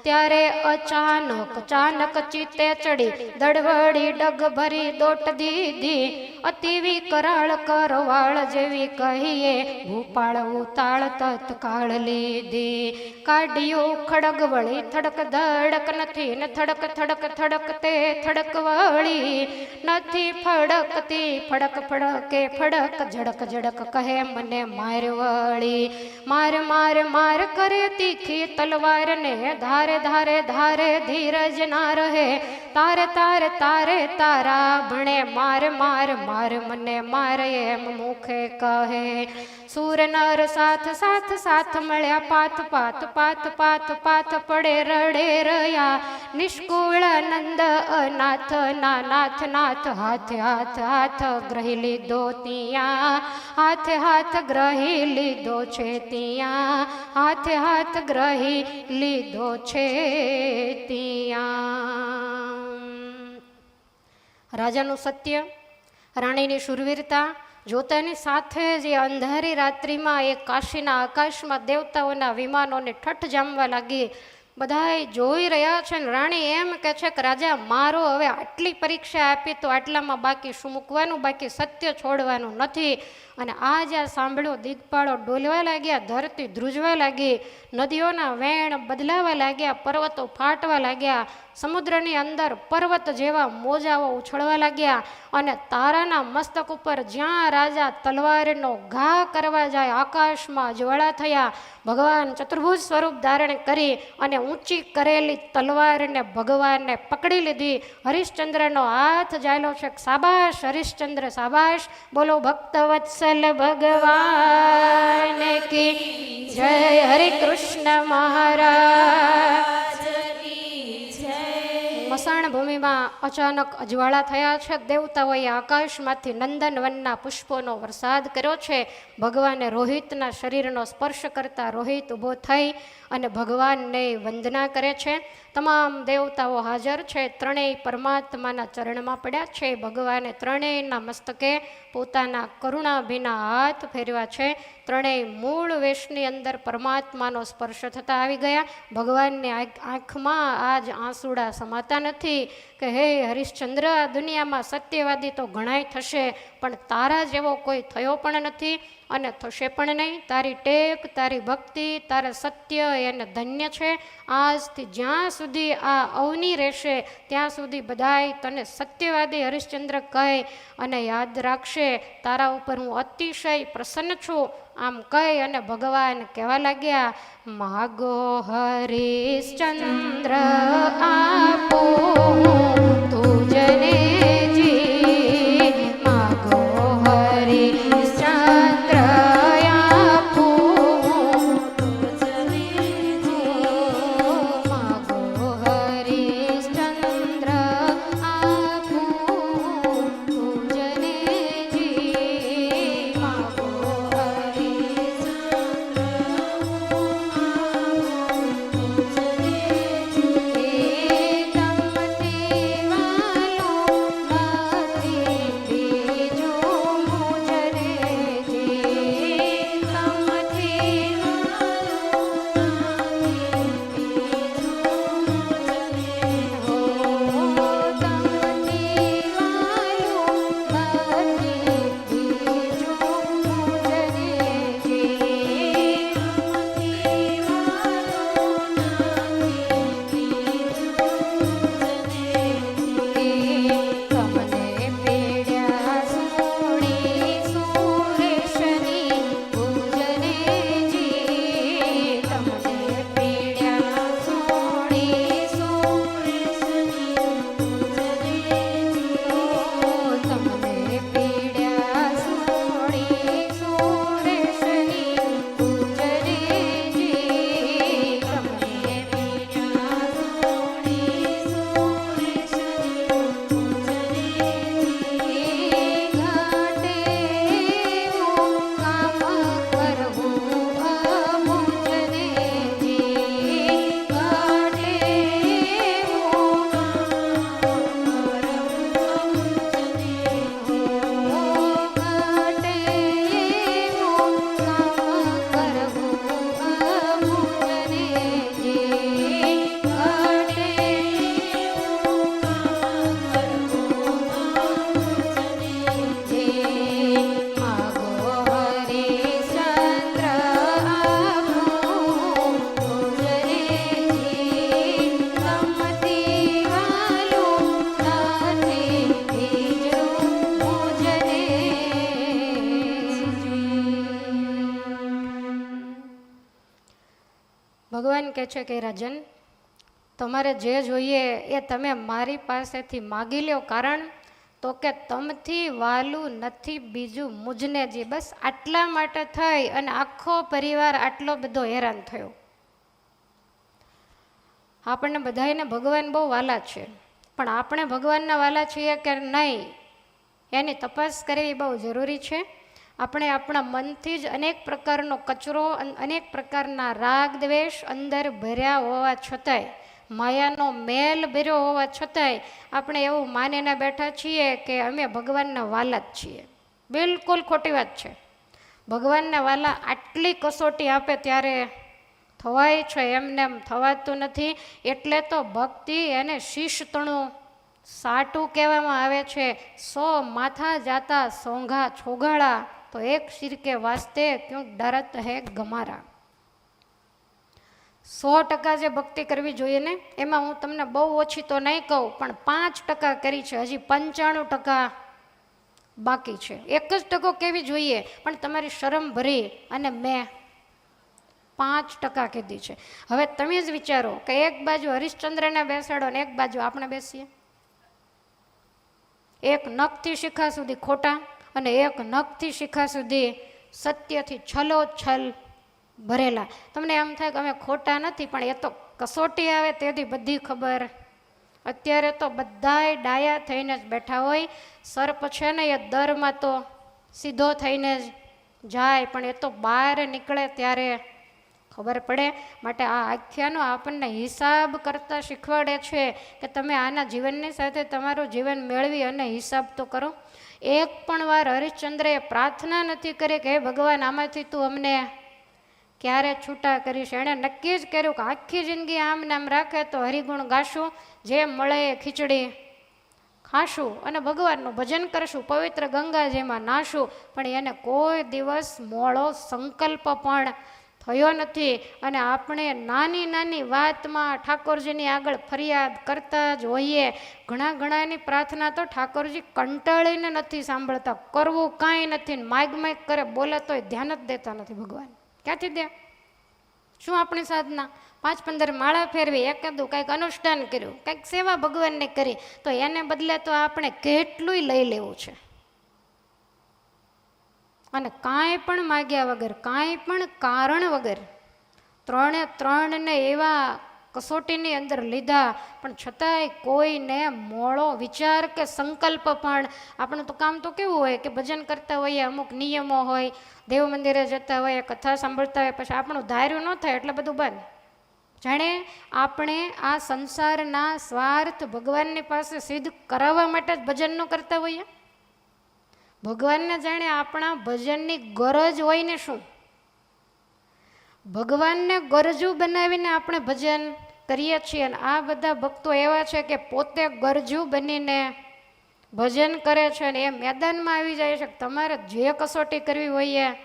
Speaker 1: ત્યારે અચાનક ચાનક ચિત્તે ચડી દડવડી ડગ ભરી દોટ દીધી અતિવી કરાળ કરવાળ જેવી કહીએ ભૂપાળ ઉતાળ તત્કાળ લીધી. કાઢ્યું ખડગ વળી થડક ધડક નથી ને થડક થડક થડકતે થડક વળી નથી ફડકતી ફડક ફડકે ફડક ઝડક ઝડક કહે મને માર વળી માર માર માર કરે તીખી તલવાર ને ધારે ધારે ધારે ધીરજ ના રહે તારે તારે તારે તારા ભણે માર માર માર મને માર એમ મુખે કહે. સૂર નર સાથ સાથ સાથ મળ્યા path path path path path પડે રડે રહ્યા નિષ્કુળાનંદ અનાથ ના નાથ નાથ હાથ હાથ હાથ ગ્રહી લીધો ત્યાં હાથ હાથ ગ્રહી લીધો છે ત્યાં હાથ હાથ ગ્રહી લીધો છે ત્યાં. રાજાનું સત્ય, રાણીની શૂરવીરતા જોતાની સાથે જ એ અંધારી રાત્રિમાં એ કાશીના આકાશમાં દેવતાઓના વિમાનોને ઠઠ જામવા લાગી. બધાય જોઈ રહ્યા છે ને રાણી એમ કહે છે કે રાજા મારો હવે આટલી પરીક્ષા આપી તો આટલામાં બાકી શું મૂકવાનું, બાકી સત્ય છોડવાનું નથી. અને આ જ્યાં સાંભળ્યો દિગપાળો ડોલવા લાગ્યા, ધરતી ધ્રુજવા લાગી, નદીઓના વેણ બદલાવા લાગ્યા, પર્વતો ફાટવા લાગ્યા, સમુદ્રની અંદર પર્વત જેવા મોજાઓ ઉછળવા લાગ્યા. અને તારાના મસ્તક ઉપર જ્યાં રાજા તલવારનો ઘા કરવા જાય આકાશમાં જ્વાળા થયા. ભગવાન ચતુર્ભુજ સ્વરૂપ ધારણ કરી અને ઊંચી કરેલી તલવારને ભગવાનને પકડી લીધી. હરિશ્ચંદ્રનો હાથ જાયલો છે. સાબાશ હરિશ્ચંદ્ર સાબાશ, બોલો ભક્તવત્સલ ભગવાન કી જય. હરે કૃષ્ણ મહારાજ. મસાણ ભૂમિમાં અચાનક અજવાળા થયા છે. દેવતાઓએ આકાશમાંથી નંદનવનના પુષ્પોનો વરસાદ કર્યો છે. ભગવાને રોહિતના શરીરનો સ્પર્શ કરતા રોહિત ઊભો થઈ અને ભગવાનને વંદના કરે છે. તમામ દેવતાઓ હાજર છે. ત્રણેય પરમાત્માના ચરણમાં પડ્યા છે. ભગવાને ત્રણેયના મસ્તકે પોતાના કરુણાભીના હાથ ફેરવ્યા છે. ત્રણેય મૂળ વેશની અંદર પરમાત્માનો સ્પર્શ થતા આવી ગયા. ભગવાનની આંખમાં આજ આંસુડા સમાતા નથી કે હે હરિશ્ચંદ્ર, આ દુનિયામાં સત્યવાદી તો ઘણાય થશે, પણ તારા જેવો કોઈ થયો પણ નથી અને થશે પણ નહીં. તારી ટેક, તારી ભક્તિ, તારા સત્ય એને ધન્ય છે. આજથી જ્યાં સુધી આ અવની રહેશે ત્યાં સુધી બધાય તને સત્યવાદી હરિશ્ચંદ્ર કહે અને યાદ રાખશે. તારા ઉપર હું અતિશય પ્રસન્ન છું. આમ કહી અને ભગવાન કહેવા લાગ્યા, માગો હરિશ્ચંદ્ર આપો તુજને જી, માગો હરિશ્ચંદ્ર આપો તુજને જી, માગો હરિશ્ચંદ્ર આપો તુજને જી, માગો ભગવાન કહે છે કે રાજન, તમારે જે જોઈએ એ તમે મારી પાસેથી માગી લ્યો. કારણ તો કે તમથી વાલું નથી બીજું મુજને જી. બસ આટલા માટે થઈ અને આખો પરિવાર આટલો બધો હેરાન થયો. આપણને બધાને ભગવાન બહુ વાલા છે, પણ આપણે ભગવાનના વાલા છીએ કે નહીં એની તપાસ કરવી બહુ જરૂરી છે. આપણે આપણા મનથી જ અનેક પ્રકારનો કચરો, અનેક પ્રકારના રાગ દ્વેષ અંદર ભર્યા હોવા છતાંય, માયાનો મેલ ભર્યો હોવા છતાંય આપણે એવું માનીને બેઠા છીએ કે અમે ભગવાનના વાલા જ છીએ. બિલકુલ ખોટી વાત છે. ભગવાનના વાલા આટલી કસોટી આપે ત્યારે થવાય છે, એમને એમ થવાતું નથી. એટલે તો ભક્તિ એને શીશતણું સાટું કહેવામાં આવે છે. 100 માથા જાતા સોંઘા છોગાળા, તો એક શિર કે વાસ્તે ક્યું ડરત હે ગમારા. 100% જે ભક્તિ કરવી જોઈએ ને, એમાં હું તમને બહુ ઓછી તો નહીં કહું, પણ 5% કરી છે. હજી 95% બાકી છે. 1% કેવી જોઈએ, પણ તમારી શરમ ભરી અને મેં 5% કીધી છે. હવે તમે જ વિચારો કે એક બાજુ હરિશ્ચંદ્રને બેસાડો ને એક બાજુ આપણે બેસીએ. એક નખથી શિખા સુધી ખોટા અને એક નખથી શિખા સુધી સત્યથી છલોછલ ભરેલા. તમને એમ થાય કે અમે ખોટા નથી, પણ એ તો કસોટી આવે તેથી બધી ખબર. અત્યારે તો બધાય ડાયા થઈને જ બેઠા હોય. સર્પ છે ને એ દરમાં તો સીધો થઈને જ જાય, પણ એ તો બહાર નીકળે ત્યારે ખબર પડે. માટે આ આખ્યાનો આપણને હિસાબ કરતાં શીખવાડે છે કે તમે આના જીવનની સાથે તમારું જીવન મેળવી અને હિસાબ તો કરો. એક પણ વાર હરિશ્ચંદ્રએ પ્રાર્થના નથી કરી કે હે ભગવાન, આમાંથી તું અમને ક્યારે છૂટા કરીશ. એણે નક્કી જ કર્યું કે આખી જિંદગી આમ નામ રાખે તો હરિગુણ ગાશું, જે મળે એ ખીચડી ખાશું અને ભગવાનનું ભજન કરશું, પવિત્ર ગંગાજીમાં નાશું. પણ એને કોઈ દિવસ મોળો સંકલ્પ પણ થયો નથી. અને આપણે નાની નાની વાતમાં ઠાકોરજીની આગળ ફરિયાદ કરતા જ હોઈએ. ઘણાની પ્રાર્થના તો ઠાકોરજી કંટાળીને નથી સાંભળતા. કરવું કાંઈ નથી, માગ કરે, બોલે તોય ધ્યાન જ દેતા નથી ભગવાન. ક્યાંથી દે? શું આપણી સાધના? 5-15 માળા ફેરવી, એકાદું કંઈક અનુષ્ઠાન કર્યું, કંઈક સેવા ભગવાનને કરી, તો એને બદલે તો આપણે કેટલું લઈ લેવું છે. અને કાંઈ પણ માગ્યા વગર, કાંઈ પણ કારણ વગર 3 એવા કસોટીની અંદર લીધા, પણ છતાંય કોઈને મોળો વિચાર કે સંકલ્પ પણ. આપણું તો કામ તો કેવું હોય કે ભજન કરતા હોઈએ, અમુક નિયમો હોય, દેવ મંદિરે જતા હોઈએ, કથા સાંભળતા હોય, પછી આપણું ધાર્યું ન થાય એટલે બધું બંધ. જાણે આપણે આ સંસારના સ્વાર્થ ભગવાનની પાસે સિદ્ધ કરાવવા માટે જ ભજન ન કરતા હોઈએ. ભગવાનને જાણે આપણા ભજનની ગરજ હોય ને શું. ભગવાનને ગરજુ બનાવીને આપણે ભજન કરીએ છીએ. અને આ બધા ભક્તો એવા છે કે પોતે ગરજુ બનીને ભજન કરે છે અને એ મેદાનમાં આવી જાય છે. તમારે જે કસોટી કરવી હોય એ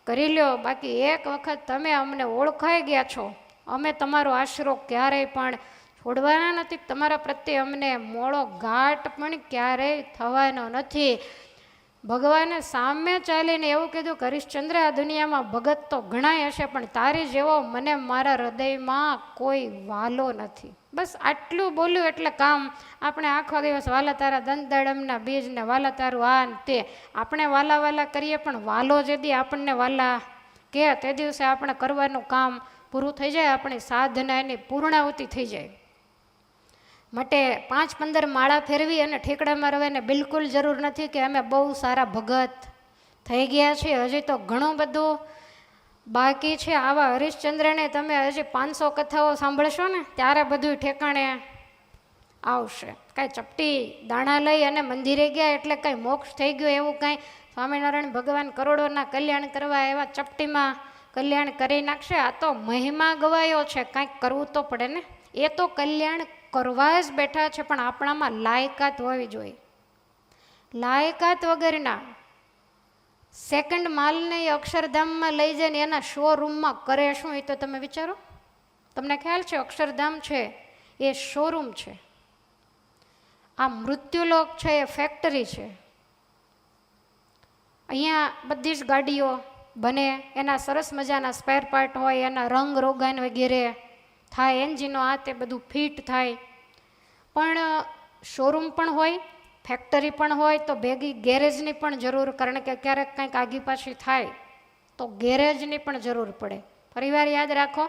Speaker 1: કરી લ્યો, બાકી એક વખત તમે અમને ઓળખાઈ ગયા છો, અમે તમારો આશરો ક્યારેય પણ છોડવાના નથી. તમારા પ્રત્યે અમને મોળો ઘાટ પણ ક્યારેય થવાનો નથી. ભગવાને સામે ચાલીને એવું કીધું કે હરિશ્ચંદ્ર, આ દુનિયામાં ભગત તો ઘણાય હશે, પણ તારી જેવો મને મારા હૃદયમાં કોઈ વાલો નથી. બસ આટલું બોલ્યું એટલે કામ. આપણે આખો દિવસ વાલા તારા દંતદળમના બીજને, વાલા તારું આ ને તે, આપણે વાલા કરીએ, પણ વાલો જેદી આપણને વાલા કે તે દિવસે આપણે કરવાનું કામ પૂરું થઈ જાય, આપણી સાધના એની પૂર્ણાહુતિ થઈ જાય. માટે 5-15 માળા ફેરવી અને ઠેકડામાં રહેવાને બિલકુલ જરૂર નથી કે અમે બહુ સારા ભગત થઈ ગયા છીએ. હજી તો ઘણું બધું બાકી છે. આવા હરિશ્ચંદ્રને તમે હજી 500 કથાઓ સાંભળશો ને ત્યારે બધું ઠેકાણે આવશે. કાંઈ ચપટી દાણા લઈ અને મંદિરે ગયા એટલે કાંઈ મોક્ષ થઈ ગયો એવું કાંઈ સ્વામિનારાયણ ભગવાન કરોડોના કલ્યાણ કરવા એવા ચપટીમાં કલ્યાણ કરી નાખશે. આ તો મહિમા ગવાયો છે, કાંઈક કરવું તો પડે ને. એ તો કલ્યાણ કરવા જ બેઠા છે, પણ આપણામાં લાયકાત હોવી જોઈએ. લાયકાત વગરના સેકન્ડ માલને એ અક્ષરધામમાં લઈ જઈને એના શોરૂમમાં કરે શું, એ તો તમે વિચારો. તમને ખ્યાલ છે અક્ષરધામ છે એ શોરૂમ છે, આ મૃત્યુલોક છે એ ફેક્ટરી છે. અહીંયા બધી જ ગાડીઓ બને, એના સરસ મજાના સ્પેર પાર્ટ હોય, એના રંગ રોગાન વગેરે થાય, એન્જિનો આ તે બધું ફિટ થાય. પણ શોરૂમ પણ હોય, ફેક્ટરી પણ હોય, તો ભેગી ગેરેજની પણ જરૂર, કારણ કે ક્યારેક કંઈક આગી પાછી થાય તો ગેરેજની પણ જરૂર પડે. ફરીવાર યાદ રાખો,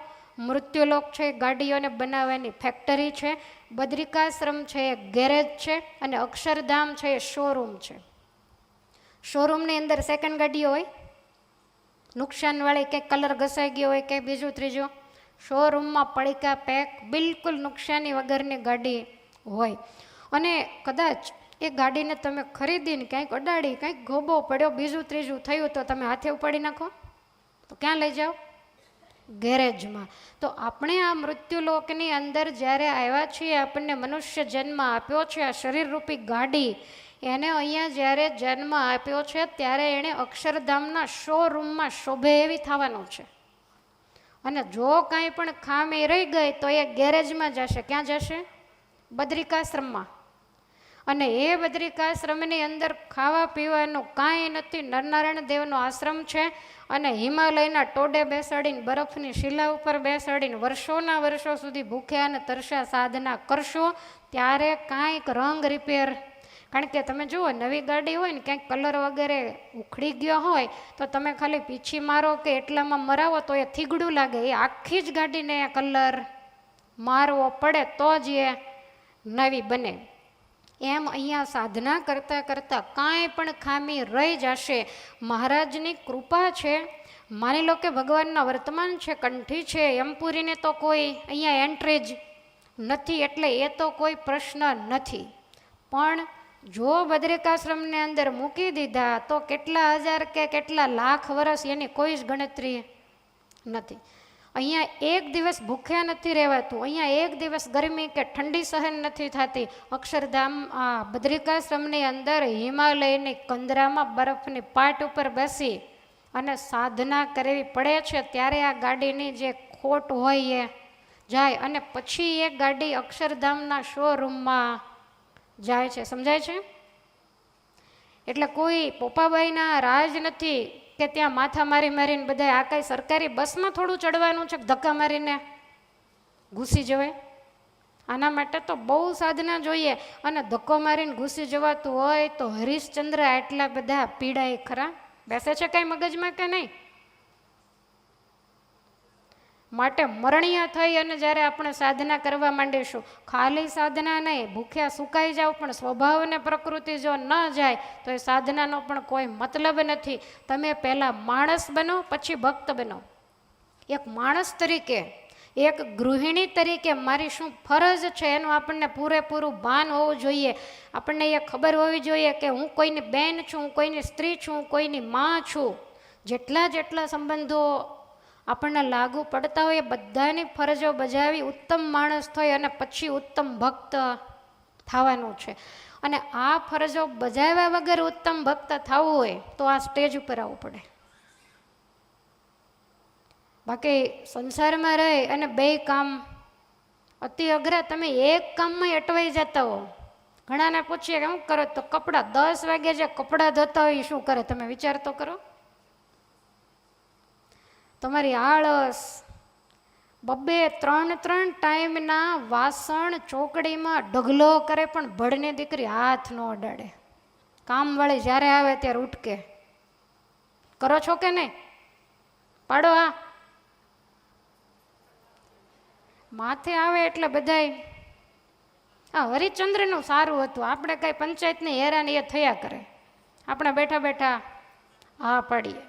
Speaker 1: મૃત્યુલોક છે ગાડીઓને બનાવવાની ફેક્ટરી છે, બદ્રિકાશ્રમ છે એ ગેરેજ છે, અને અક્ષરધામ છે એ શોરૂમ છે. શોરૂમની અંદર સેકન્ડ ગાડીઓ હોય, નુકસાનવાળી, કંઈક કલર ઘસાઈ ગયો હોય, કંઈ બીજું ત્રીજું. શોરૂમમાં પડીકા પેક, બિલકુલ નુકસાની વગરની ગાડી હોય. અને કદાચ એ ગાડીને તમે ખરીદીને ક્યાંક અડાડી, કંઈક ગોબો પડ્યો, બીજું ત્રીજું થયું તો તમે હાથે ઉપાડી નાખો? તો ક્યાં લઈ જાઓ? ગેરેજમાં. તો આપણે આ મૃત્યુલોકની અંદર જ્યારે આવ્યા છીએ, આપણને મનુષ્ય જન્મ આપ્યો છે, આ શરીરરૂપી ગાડી, એને અહીંયા જ્યારે જન્મ આપ્યો છે ત્યારે એણે અક્ષરધામના શોરૂમમાં શોભે એવી થવાનું છે. અને જો કાંઈ પણ ખામી રહી ગઈ તો એ ગેરેજમાં જશે. ક્યાં જશે? બદ્રિકાશ્રમમાં. અને એ બદ્રિકાશ્રમની અંદર ખાવા પીવાનું કાંઈ નથી. નરનારાયણ દેવનો આશ્રમ છે અને હિમાલયના ટોડે બેસાડીને, બરફની શિલા ઉપર બેસાડીને વર્ષોના વર્ષો સુધી ભૂખ્યા અને તરસ્યા સાધના કરશો ત્યારે કાંઈક રંગ રિપેર. કારણ કે તમે જુઓ, નવી ગાડી હોય ને, ક્યાંક કલર વગેરે ઉખડી ગયો હોય તો તમે ખાલી પીછી મારો કે એટલામાં મરાવો તો એ થીગડું લાગે. એ આખી જ ગાડીને કલર મારવો પડે તો જ એ નવી બને. એમ અહીંયા સાધના કરતાં કરતાં કાંઈ પણ ખામી રહી જશે. મહારાજની કૃપા છે. માની લો કે ભગવાનના વર્તમાન છે, કંઠી છે, યમપુરીને તો કોઈ અહીંયા એન્ટ્રી જ નથી, એટલે એ તો કોઈ પ્રશ્ન નથી. પણ જો બદ્રિકાશ્રમને અંદર મૂકી દીધા તો કેટલા હજાર કે કેટલા લાખ વર્ષ એની કોઈ જ ગણતરી નથી. અહીંયા એક દિવસ ભૂખ્યા નથી રહેવાતું, અહીંયા એક દિવસ ગરમી કે ઠંડી સહન નથી થતી. અક્ષરધામ આ બદ્રિકાશ્રમની અંદર હિમાલયની કંદરામાં બરફની પાટ ઉપર બેસી અને સાધના કરવી પડે છે. ત્યારે આ ગાડીની જે ખોટ હોય એ જાય અને પછી એ ગાડી અક્ષરધામના શોરૂમમાં જાય છે. સમજાય છે? એટલે કોઈ પોપાબાઈના રાજ નથી કે ત્યાં માથા મારી મારીને બધા. આ કાંઈ સરકારી બસમાં થોડું ચડવાનું છે, ધક્કા મારીને ઘૂસી જવાય? આના માટે તો બહુ સાધના જોઈએ. અને ધક્કો મારીને ઘૂસી જવાતું હોય તો હરીશચંદ્ર આટલા બધા પીડાય ખરા? બેસે છે કાંઈ મગજમાં કે નહીં? માટે મરણીય થઈ અને જ્યારે આપણે સાધના કરવા માંડીશું, ખાલી સાધના નહીં, ભૂખ્યા સુકાઈ જાવ પણ સ્વભાવને પ્રકૃતિ જો ન જાય તો એ સાધનાનો પણ કોઈ મતલબ નથી. તમે પહેલાં માણસ બનો, પછી ભક્ત બનો. એક માણસ તરીકે, એક ગૃહિણી તરીકે મારી શું ફરજ છે એનું આપણને પૂરેપૂરું ભાન હોવું જોઈએ. આપણને એ ખબર હોવી જોઈએ કે હું કોઈની બેન છું, હું કોઈની સ્ત્રી છું, હું કોઈની માં છું. જેટલા સંબંધો આપણને લાગુ પડતા હોય એ બધાની ફરજો બજાવી ઉત્તમ માણસ થઈ અને પછી ઉત્તમ ભક્ત થવાનું છે. અને આ ફરજો બજાવ્યા વગર ઉત્તમ ભક્ત થવું હોય તો આ સ્ટેજ ઉપર આવવું પડે. બાકી સંસારમાં રહી અને બે કામ અતિ અઘરા. તમે એક કામમાં અટવાઈ જતા હો. ઘણાને પૂછીએ કે શું કરો? તો કપડાં 10 વાગે જે કપડાં ધોતા હોય એ શું કરે? તમે વિચાર તો કરો. તમારી આળસ, 2-3 ટાઈમના વાસણ ચોકડીમાં ઢગલો કરે પણ ભળની દીકરી હાથ ન અડાડે. કામવાળી જ્યારે આવે ત્યારે ઉઠકે. કરો છો કે નહીં? પાડો. આ માથે આવે એટલે બધાય. આ હરિશ્ચંદ્રનું સારું હતું, આપણે કાંઈ પંચાયતની હેરાન એ થયા કરે, આપણે બેઠા બેઠા હા પાડીએ.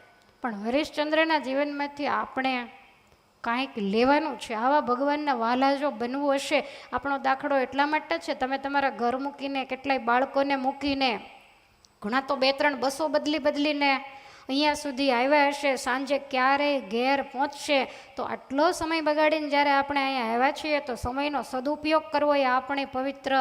Speaker 1: પણ હરિશ્ચંદ્રના જીવનમાંથી આપણે કાંઈક લેવાનું છે. આવા ભગવાનના વાલા જો બનવું હશે. આપણો દાખલો એટલા માટે છે, તમે તમારા ઘર મૂકીને, કેટલાય બાળકોને મૂકીને, ઘણા તો 2-3 બસો બદલીને અહીંયા સુધી આવ્યા હશે, સાંજે ક્યારેય ઘેર પહોંચશે. તો આટલો સમય બગાડીને જ્યારે આપણે અહીંયા આવ્યા છીએ તો સમયનો સદુપયોગ કરવો એ આપણી પવિત્ર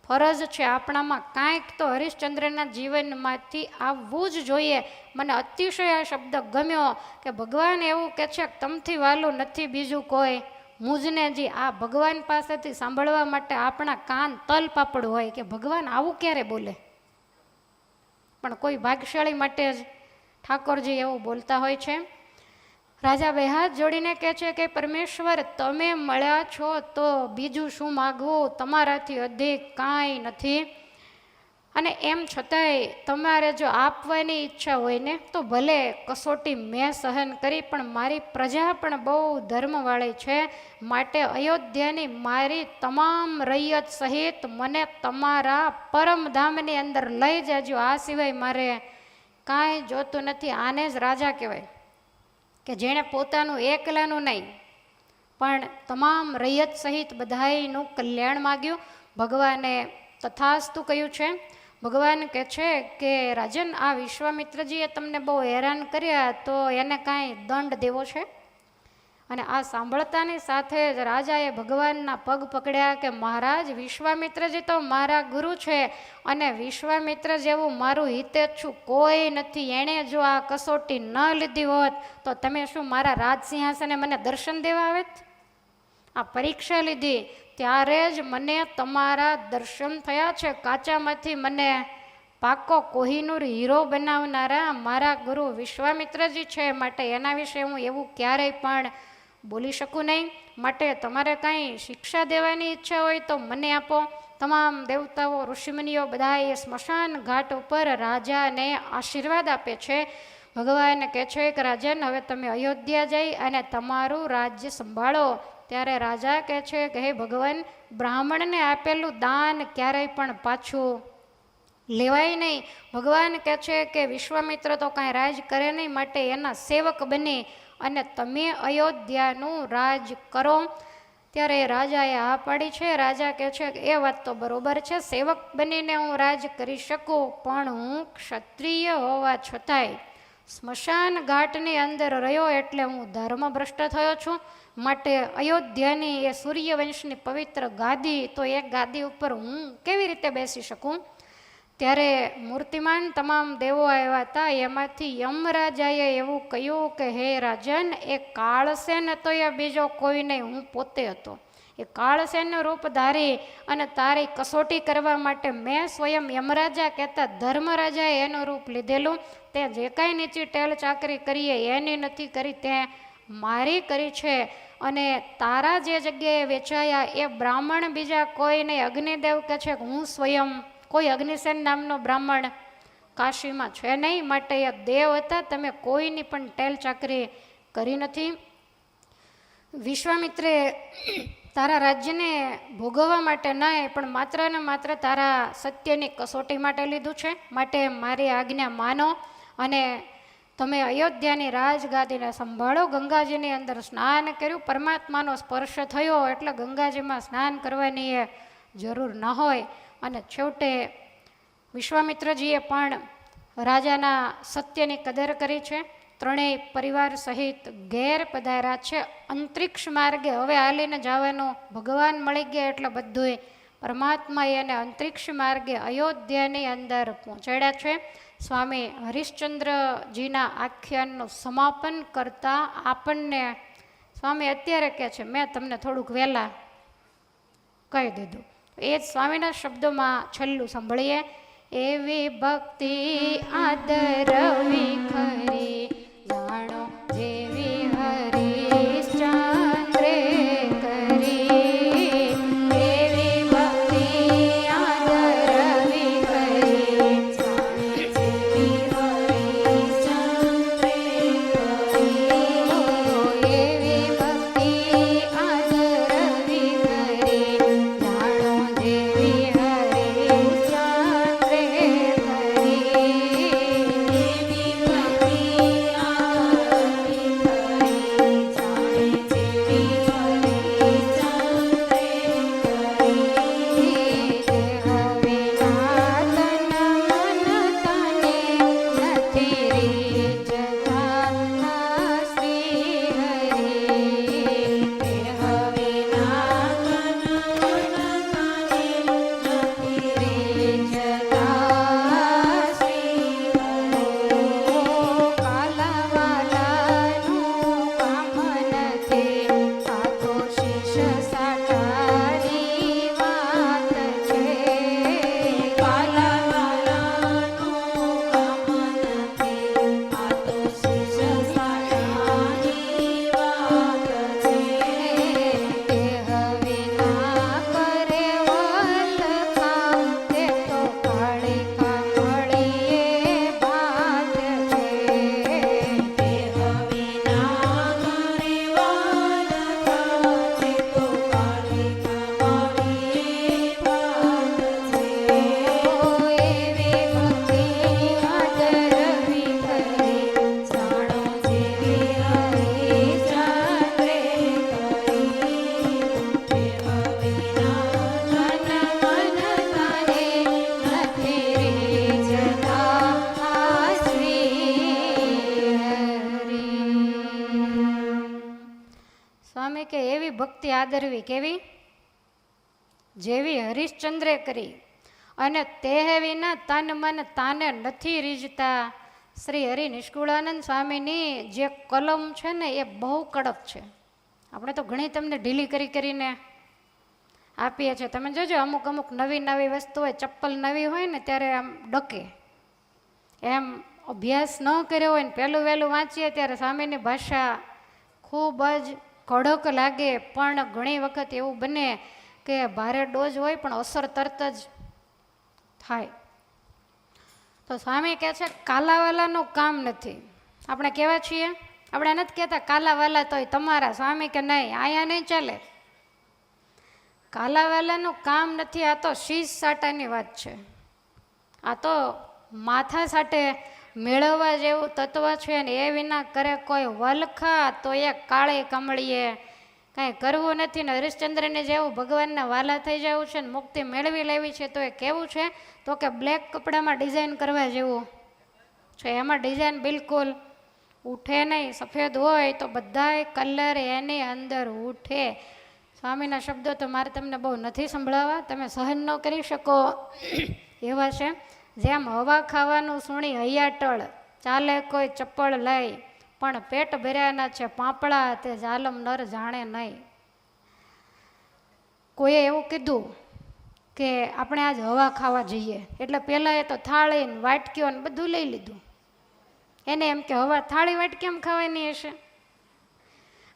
Speaker 1: ફરજ છે. આપણામાં કાંઈક તો હરિશ્ચંદ્રના જીવનમાંથી આવવું જ જોઈએ. મને અતિશય આ શબ્દ ગમ્યો કે ભગવાન એવું કહે છે કે તમથી વાલું નથી બીજું કોઈ મુજને જી. આ ભગવાન પાસેથી સાંભળવા માટે આપણા કાન તલ પાપડ હોય કે ભગવાન આવું ક્યારે બોલે. પણ કોઈ ભાગ્યશાળી માટે જ ઠાકોરજી એવું બોલતા હોય છે. રાજા બે હાથ જોડીને કહે છે કે પરમેશ્વર, તમે મળ્યા છો તો બીજું શું માગવું? તમારાથી અધિક કાંઈ નથી. અને એમ છતાંય તમારે જો આપવાની ઈચ્છા હોય ને તો ભલે કસોટી મેં સહન કરી, પણ મારી પ્રજા પણ બહુ ધર્મવાળી છે. માટે અયોધ્યાની મારી તમામ રૈયત સહિત મને તમારા પરમધામની અંદર લઈ જાજો. આ સિવાય મારે કાંઈ જોતું નથી. આને જ રાજા કહેવાય કે જેણે પોતાનું એકલાનું નહીં પણ તમામ રૈયત સહિત બધાયનું કલ્યાણ માગ્યું. ભગવાને તથાસ્તુ કહ્યું છે. ભગવાન કહે છે કે રાજન, આ વિશ્વામિત્રજીએ તમને બહુ હેરાન કર્યા, તો એને કાંઈ દંડ દેવો છે? અને આ સાંભળતાની સાથે જ રાજાએ ભગવાનના પગ પકડ્યા કે મહારાજ, વિશ્વામિત્રજી તો મારા ગુરુ છે અને વિશ્વામિત્ર જેવું મારું હિતેચ્છુ કોઈ નથી. એણે જો આ કસોટી ન લીધી હોત તો તમે શું મારા રાજસિંહાસને મને દર્શન દેવા આવેત? આ પરીક્ષા લીધી ત્યારે જ મને તમારા દર્શન થયા છે. કાચામાંથી મને પાકો કોહિનૂર હીરો બનાવનારા મારા ગુરુ વિશ્વામિત્રજી છે, માટે એના વિશે હું એવું ક્યારેય પણ બોલી શકું નહીં. માટે તમારે કાંઈ શિક્ષા દેવાની ઈચ્છા હોય તો મને આપો. તમામ દેવતાઓ, ઋષિમુનિઓ બધા એ સ્મશાન ઘાટ ઉપર રાજાને આશીર્વાદ આપે છે. ભગવાન કહે છે કે રાજન, હવે તમે અયોધ્યા જઈ અને તમારું રાજ્ય સંભાળો. ત્યારે રાજા કહે છે કે હે ભગવાન, બ્રાહ્મણને આપેલું દાન ક્યારેય પણ પાછું લેવાય નહીં. ભગવાન કહે છે કે વિશ્વામિત્ર તો કાંઈ રાજ કરે નહીં, માટે એના સેવક બની અને તમે અયોધ્યાનું રાજ કરો. ત્યારે રાજાએ હા પાડી છે. રાજા કહે છે કે એ વાત તો બરોબર છે, સેવક બનીને હું રાજ કરી શકું, પણ હું ક્ષત્રિય હોવા છતાંય સ્મશાન ઘાટની અંદર રહ્યો એટલે હું ધર્મભ્રષ્ટ થયો છું. માટે અયોધ્યાની એ સૂર્યવંશની પવિત્ર ગાદી, તો એ ગાદી ઉપર હું કેવી રીતે બેસી શકું? ત્યારે મૂર્તિમાન તમામ દેવો આવ્યા હતા. એમાંથી યમરાજાએ એવું કહ્યું કે હે રાજન, એ કાળસેન હતો એ બીજો કોઈ નહીં, હું પોતે હતો. એ કાળસેનનું રૂપ ધારી અને તારી કસોટી કરવા માટે મેં સ્વયં યમરાજા કહેતા ધર્મરાજાએ એનું રૂપ લીધેલું. તે જે કાંઈ નીચી ટેલ ચાકરી કરીએ એની નથી કરી, તે મારી કરી છે. અને તારા જે જગ્યાએ વેચાયા એ બ્રાહ્મણ બીજા કોઈ નહીં. અગ્નિદેવ કહે છે કે હું સ્વયં, કોઈ અગ્નિસેન નામનો બ્રાહ્મણ કાશીમાં છે નહીં, માટે એ દેવ હતા, તમે કોઈની પણ ટેલ ચાકરી કરી નથી. વિશ્વામિત્રે તારા રાજ્યને ભોગવવા માટે નહીં, પણ માત્ર ને માત્ર તારા સત્યની કસોટી માટે લીધું છે. માટે મારી આજ્ઞા માનો અને તમે અયોધ્યાની રાજગાદીને સંભાળો. ગંગાજીની અંદર સ્નાન કર્યું, પરમાત્માનો સ્પર્શ થયો એટલે ગંગાજીમાં સ્નાન કરવાની એ જરૂર ન હોય. અને છેવટે વિશ્વામિત્રજીએ પણ રાજાના સત્યની કદર કરી છે. ત્રણેય પરિવાર સહિત ઘેર પધાર્યા છે. અંતરિક્ષ માર્ગે હવે હાલીને જવાનું ભગવાન મળી ગયા એટલે બધુંય પરમાત્માએ એને અંતરિક્ષ માર્ગે અયોધ્યાની અંદર પહોંચાડ્યા છે. સ્વામી હરિશ્ચંદ્રજીના આખ્યાનનું સમાપન કરતા આપણને સ્વામી અત્યારે કહે છે, મેં તમને થોડુંક વહેલા કહી દીધું. એ જ સ્વામીના શબ્દોમાં છેલ્લું સાંભળીએ. એવી ભક્તિ આદરવી ખરી, જાણો જેવી હરિશ્ચંદ્રે કરી. એવી ભક્તિ આદરવી ખરી, જાણો જેવી હરિશ્ચંદ્રે કરી. એવી ભક્તિ આદરવી ખરી, જાણો જેવી હરિશ્ચંદ્રે કરી. એવી ભક્તિ ભક્તિ આદરવી કેવી? જેવી હરિશ્ચંદ્રે કરી. અને તે વિના તન મન તાને નથી રીઝતા. શ્રી હરિ નિષ્કુળાનંદ સ્વામીની જે કલમ છે ને એ બહુ કડક છે. આપણે તો ઘણી તમને ઢીલી કરીને આપીએ છીએ. તમે જોજો અમુક અમુક નવી નવી વસ્તુ હોય, ચપ્પલ નવી હોય ને ત્યારે આમ ડકે. એમ અભ્યાસ ન કર્યો હોય ને પહેલું વહેલું વાંચીએ ત્યારે સ્વામીની ભાષા ખૂબ જ કડક લાગે. પણ ઘણી વખત એવું બને કે ભારે ડોઝ હોય પણ અસર તરત જ થાય. તો સ્વામી કહે છે કાલાવાલાનું કામ નથી. આપણે કહેવા છીએ, આપણે નથી કહેતા કાલાવાલા તોય તમારા. સ્વામી કે નહીં, આયા નહીં ચાલે. કાલાવાલાનું કામ નથી. આ તો શીશ સાટાની વાત છે. આ તો માથા સાટે મેળવવા જેવું તત્વ છે ને એ વિના કરે કોઈ વલખા તો એ કાળી કમળીએ કાંઈ કરવું નથી. ને હરિશ્ચંદ્રને જેવું ભગવાનના વાલા થઈ જવું છે ને મુક્તિ મેળવી લેવી છે તો એ કેવું છે? તો કે બ્લેક કપડામાં ડિઝાઇન કરવા જેવું છે. એમાં ડિઝાઇન બિલકુલ ઉઠે નહીં. સફેદ હોય તો બધાય કલર એની અંદર ઉઠે. સ્વામીના શબ્દો તો મારે તમને બહુ નથી સંભળાવવા, તમે સહન ન કરી શકો એવા છે. જેમ હવા ખાવાનું સુણી હૈયાટળ, ચાલે કોઈ ચપ્પળ લઈ, પણ પેટ ભર્યાના છે પાપડા, તે જાલમ નર જાણે નહીં. કોઈએ એવું કીધું કે આપણે આજ હવા ખાવા જઈએ, એટલે પહેલાં એ તો થાળી ને વાટકીઓ ને બધું લઈ લીધું. એને એમ કે હવા થાળી વાટકી એમ ખાવાની હશે.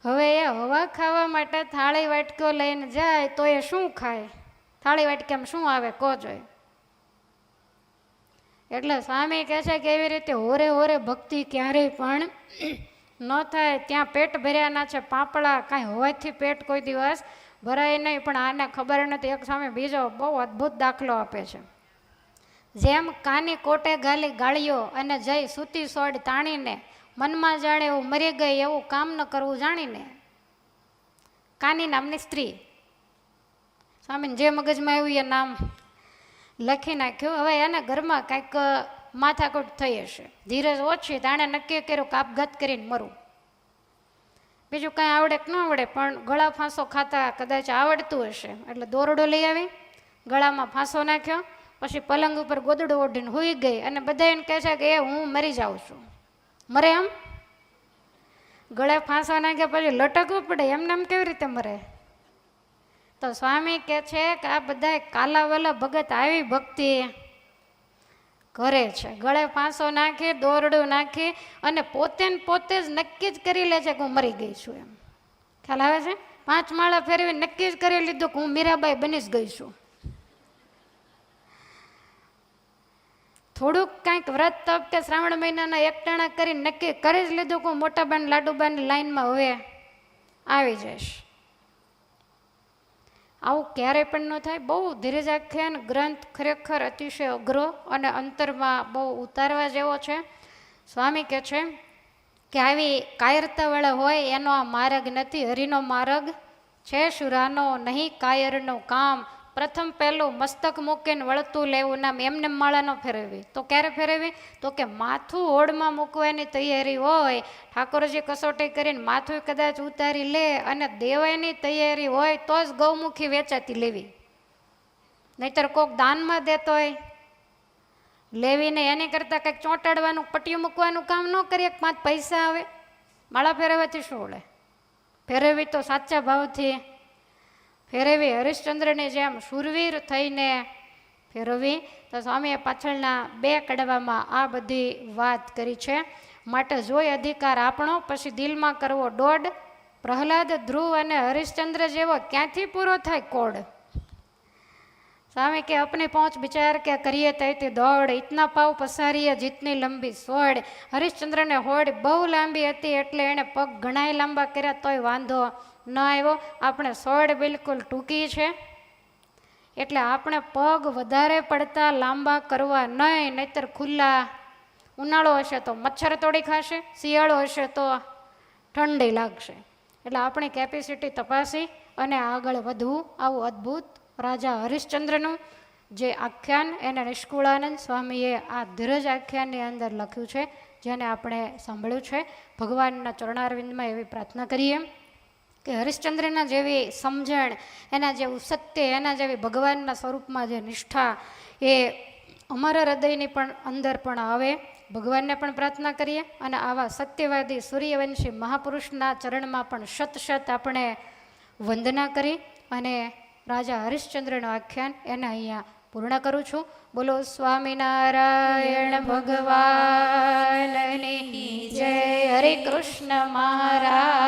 Speaker 1: હવે એ હવા ખાવા માટે થાળી વાટકીઓ લઈને જાય તો એ શું ખાય? થાળી વાટકી એમ શું આવે કહો જોઈએ. એટલે સ્વામી કહે છે કે એવી રીતે હોરે હોરે ભક્તિ ક્યારેય પણ ન થાય. ત્યાં પેટ ભર્યાના છે પાપડા, કાંઈ હોવાથી પેટ કોઈ દિવસ ભરાય નહીં. પણ આને ખબર નથી. એક સ્વામી બીજો બહુ અદ્ભુત દાખલો આપે છે. જેમ કાની કોટે ગાલી ગાળીઓ અને જઈ સૂતી સોડ તાણીને, મનમાં જાણે એવું મરી ગઈ એવું કામ ન કરવું જાણીને. કાની નામની સ્ત્રી, સ્વામીને જે મગજમાં આવ્યું એ નામ લખી નાખ્યું. હવે એના ઘરમાં કાંઈક માથાકૂટ થઈ હશે, ધીરજ ઓછી, તાણે નક્કી કર્યું કે આપઘાત કરીને મરું. બીજું કાંઈ આવડે કે ન આવડે પણ ગળા ફાંસો ખાતા કદાચ આવડતું હશે. એટલે દોરડો લઈ આવી, ગળામાં ફાંસો નાખ્યો, પછી પલંગ ઉપર ગોદડું ઓઢીને સૂઈ ગઈ. અને બધા એને કહે છે કે એ હું મરી જાઉં છું. મરે એમ? ગળે ફાંસો નાખ્યા પછી લટકવું પડે, એમને એમ કેવી રીતે મરે? તો સ્વામી કહે છે કે આ બધા કાલાવાલા ભગત આવી ભક્તિ કરે છે. ગળે ફાંસો નાખી, દોરડું નાખી અને પોતે ને પોતે જ નક્કી જ કરી લે છે કે હું મરી ગઈ છું. એમ ખ્યાલ આવે છે? 5 માળા ફેરવી નક્કી જ કરી લીધું કે હું મીરાબાઈ બની જ ગઈ છું. થોડુંક કાંઈક વ્રત તપ કે શ્રાવણ મહિનાના એક ટાણા કરી નક્કી કરી જ લીધું કે હું મોટાબાન લાડુબાની લાઈનમાં હવે આવી જઈશ. આવું ક્યારેય પણ ન થાય. બહુ ધીરજાખ્યાન ગ્રંથ ખરેખર અતિશય અઘરો અને અંતરમાં બહુ ઉતારવા જેવો છે. સ્વામી કહે છે કે આવી કાયરતાવાળા હોય એનો આ માર્ગ નથી, હરિનો માર્ગ છે શુરાનો, નહીં કાયરનું કામ. પ્રથમ પહેલું મસ્તક મૂકીને વળતું લેવું નામ. એમને માળા ન ફેરવવી. તો ક્યારે ફેરવવી? તો કે માથું હોડમાં મૂકવાની તૈયારી હોય, ઠાકોરજી કસોટી કરીને માથું કદાચ ઉતારી લે અને દેવાની તૈયારી હોય તો જ ગૌમુખી વેચાતી લેવી. નહીતર કોક દાનમાં દેતો હોય લેવીને એની કરતાં કંઈક ચોંટાડવાનું, પટ્ટીયું મૂકવાનું કામ ન કરીએ, 5 પૈસા આવે. માળા ફેરવવાથી શું ઓળે? ફેરવવી તો સાચા ભાવથી ફેરવી, હરિશ્ચંદ્રની જેમ શૂરવીર થઈને ફેરવી. તો સ્વામીએ પાછળના 2 કડવામાં આ બધી વાત કરી છે. માટે જોઈ અધિકાર આપણો, પછી દિલમાં કરવો દોડ. પ્રહલાદ, ધ્રુવ અને હરિશ્ચંદ્ર જેવો ક્યાંથી પૂરો થાય કોડ? સ્વામી કે અપને પહોંચ વિચાર કે કરીએ તૈથી દોડ, ઇતના પાવ પસારીએ જીતની લંબી સોડ. હરિશ્ચંદ્રને હોડ બહુ લાંબી હતી એટલે એણે પગ ઘણાય લાંબા કર્યા તોય વાંધો ન આવ્યો. આપણે સોડ બિલકુલ ટૂંકી છે એટલે આપણે પગ વધારે પડતા લાંબા કરવા નહીં, નહીતર ખુલ્લા ઉનાળો હશે તો મચ્છર તોડી ખાશે, શિયાળો હશે તો ઠંડી લાગશે. એટલે આપણી કેપેસિટી તપાસી અને આગળ વધવું. આવું અદ્ભુત રાજા હરિશ્ચંદ્રનું જે આખ્યાન એને નિષ્કુળાનંદ સ્વામીએ આ ધીરજ આખ્યાનની અંદર લખ્યું છે, જેને આપણે સાંભળ્યું છે. ભગવાનના ચરણારવિંદમાં એવી પ્રાર્થના કરીએ કે હરિશ્ચંદ્રના જેવી સમજણ, એના જેવું સત્ય, એના જેવી ભગવાનના સ્વરૂપમાં જે નિષ્ઠા, એ અમારા હૃદયની પણ અંદર પણ આવે. ભગવાનને પણ પ્રાર્થના કરીએ અને આવા સત્યવાદી સૂર્યવંશી મહાપુરુષના ચરણમાં પણ શત આપણે વંદના કરી અને રાજા હરિશ્ચંદ્રનું આખ્યાન એને અહીંયા પૂર્ણ કરું છું. બોલો સ્વામિનારાયણ ભગવાનની જય. હરે કૃષ્ણ મહારાજને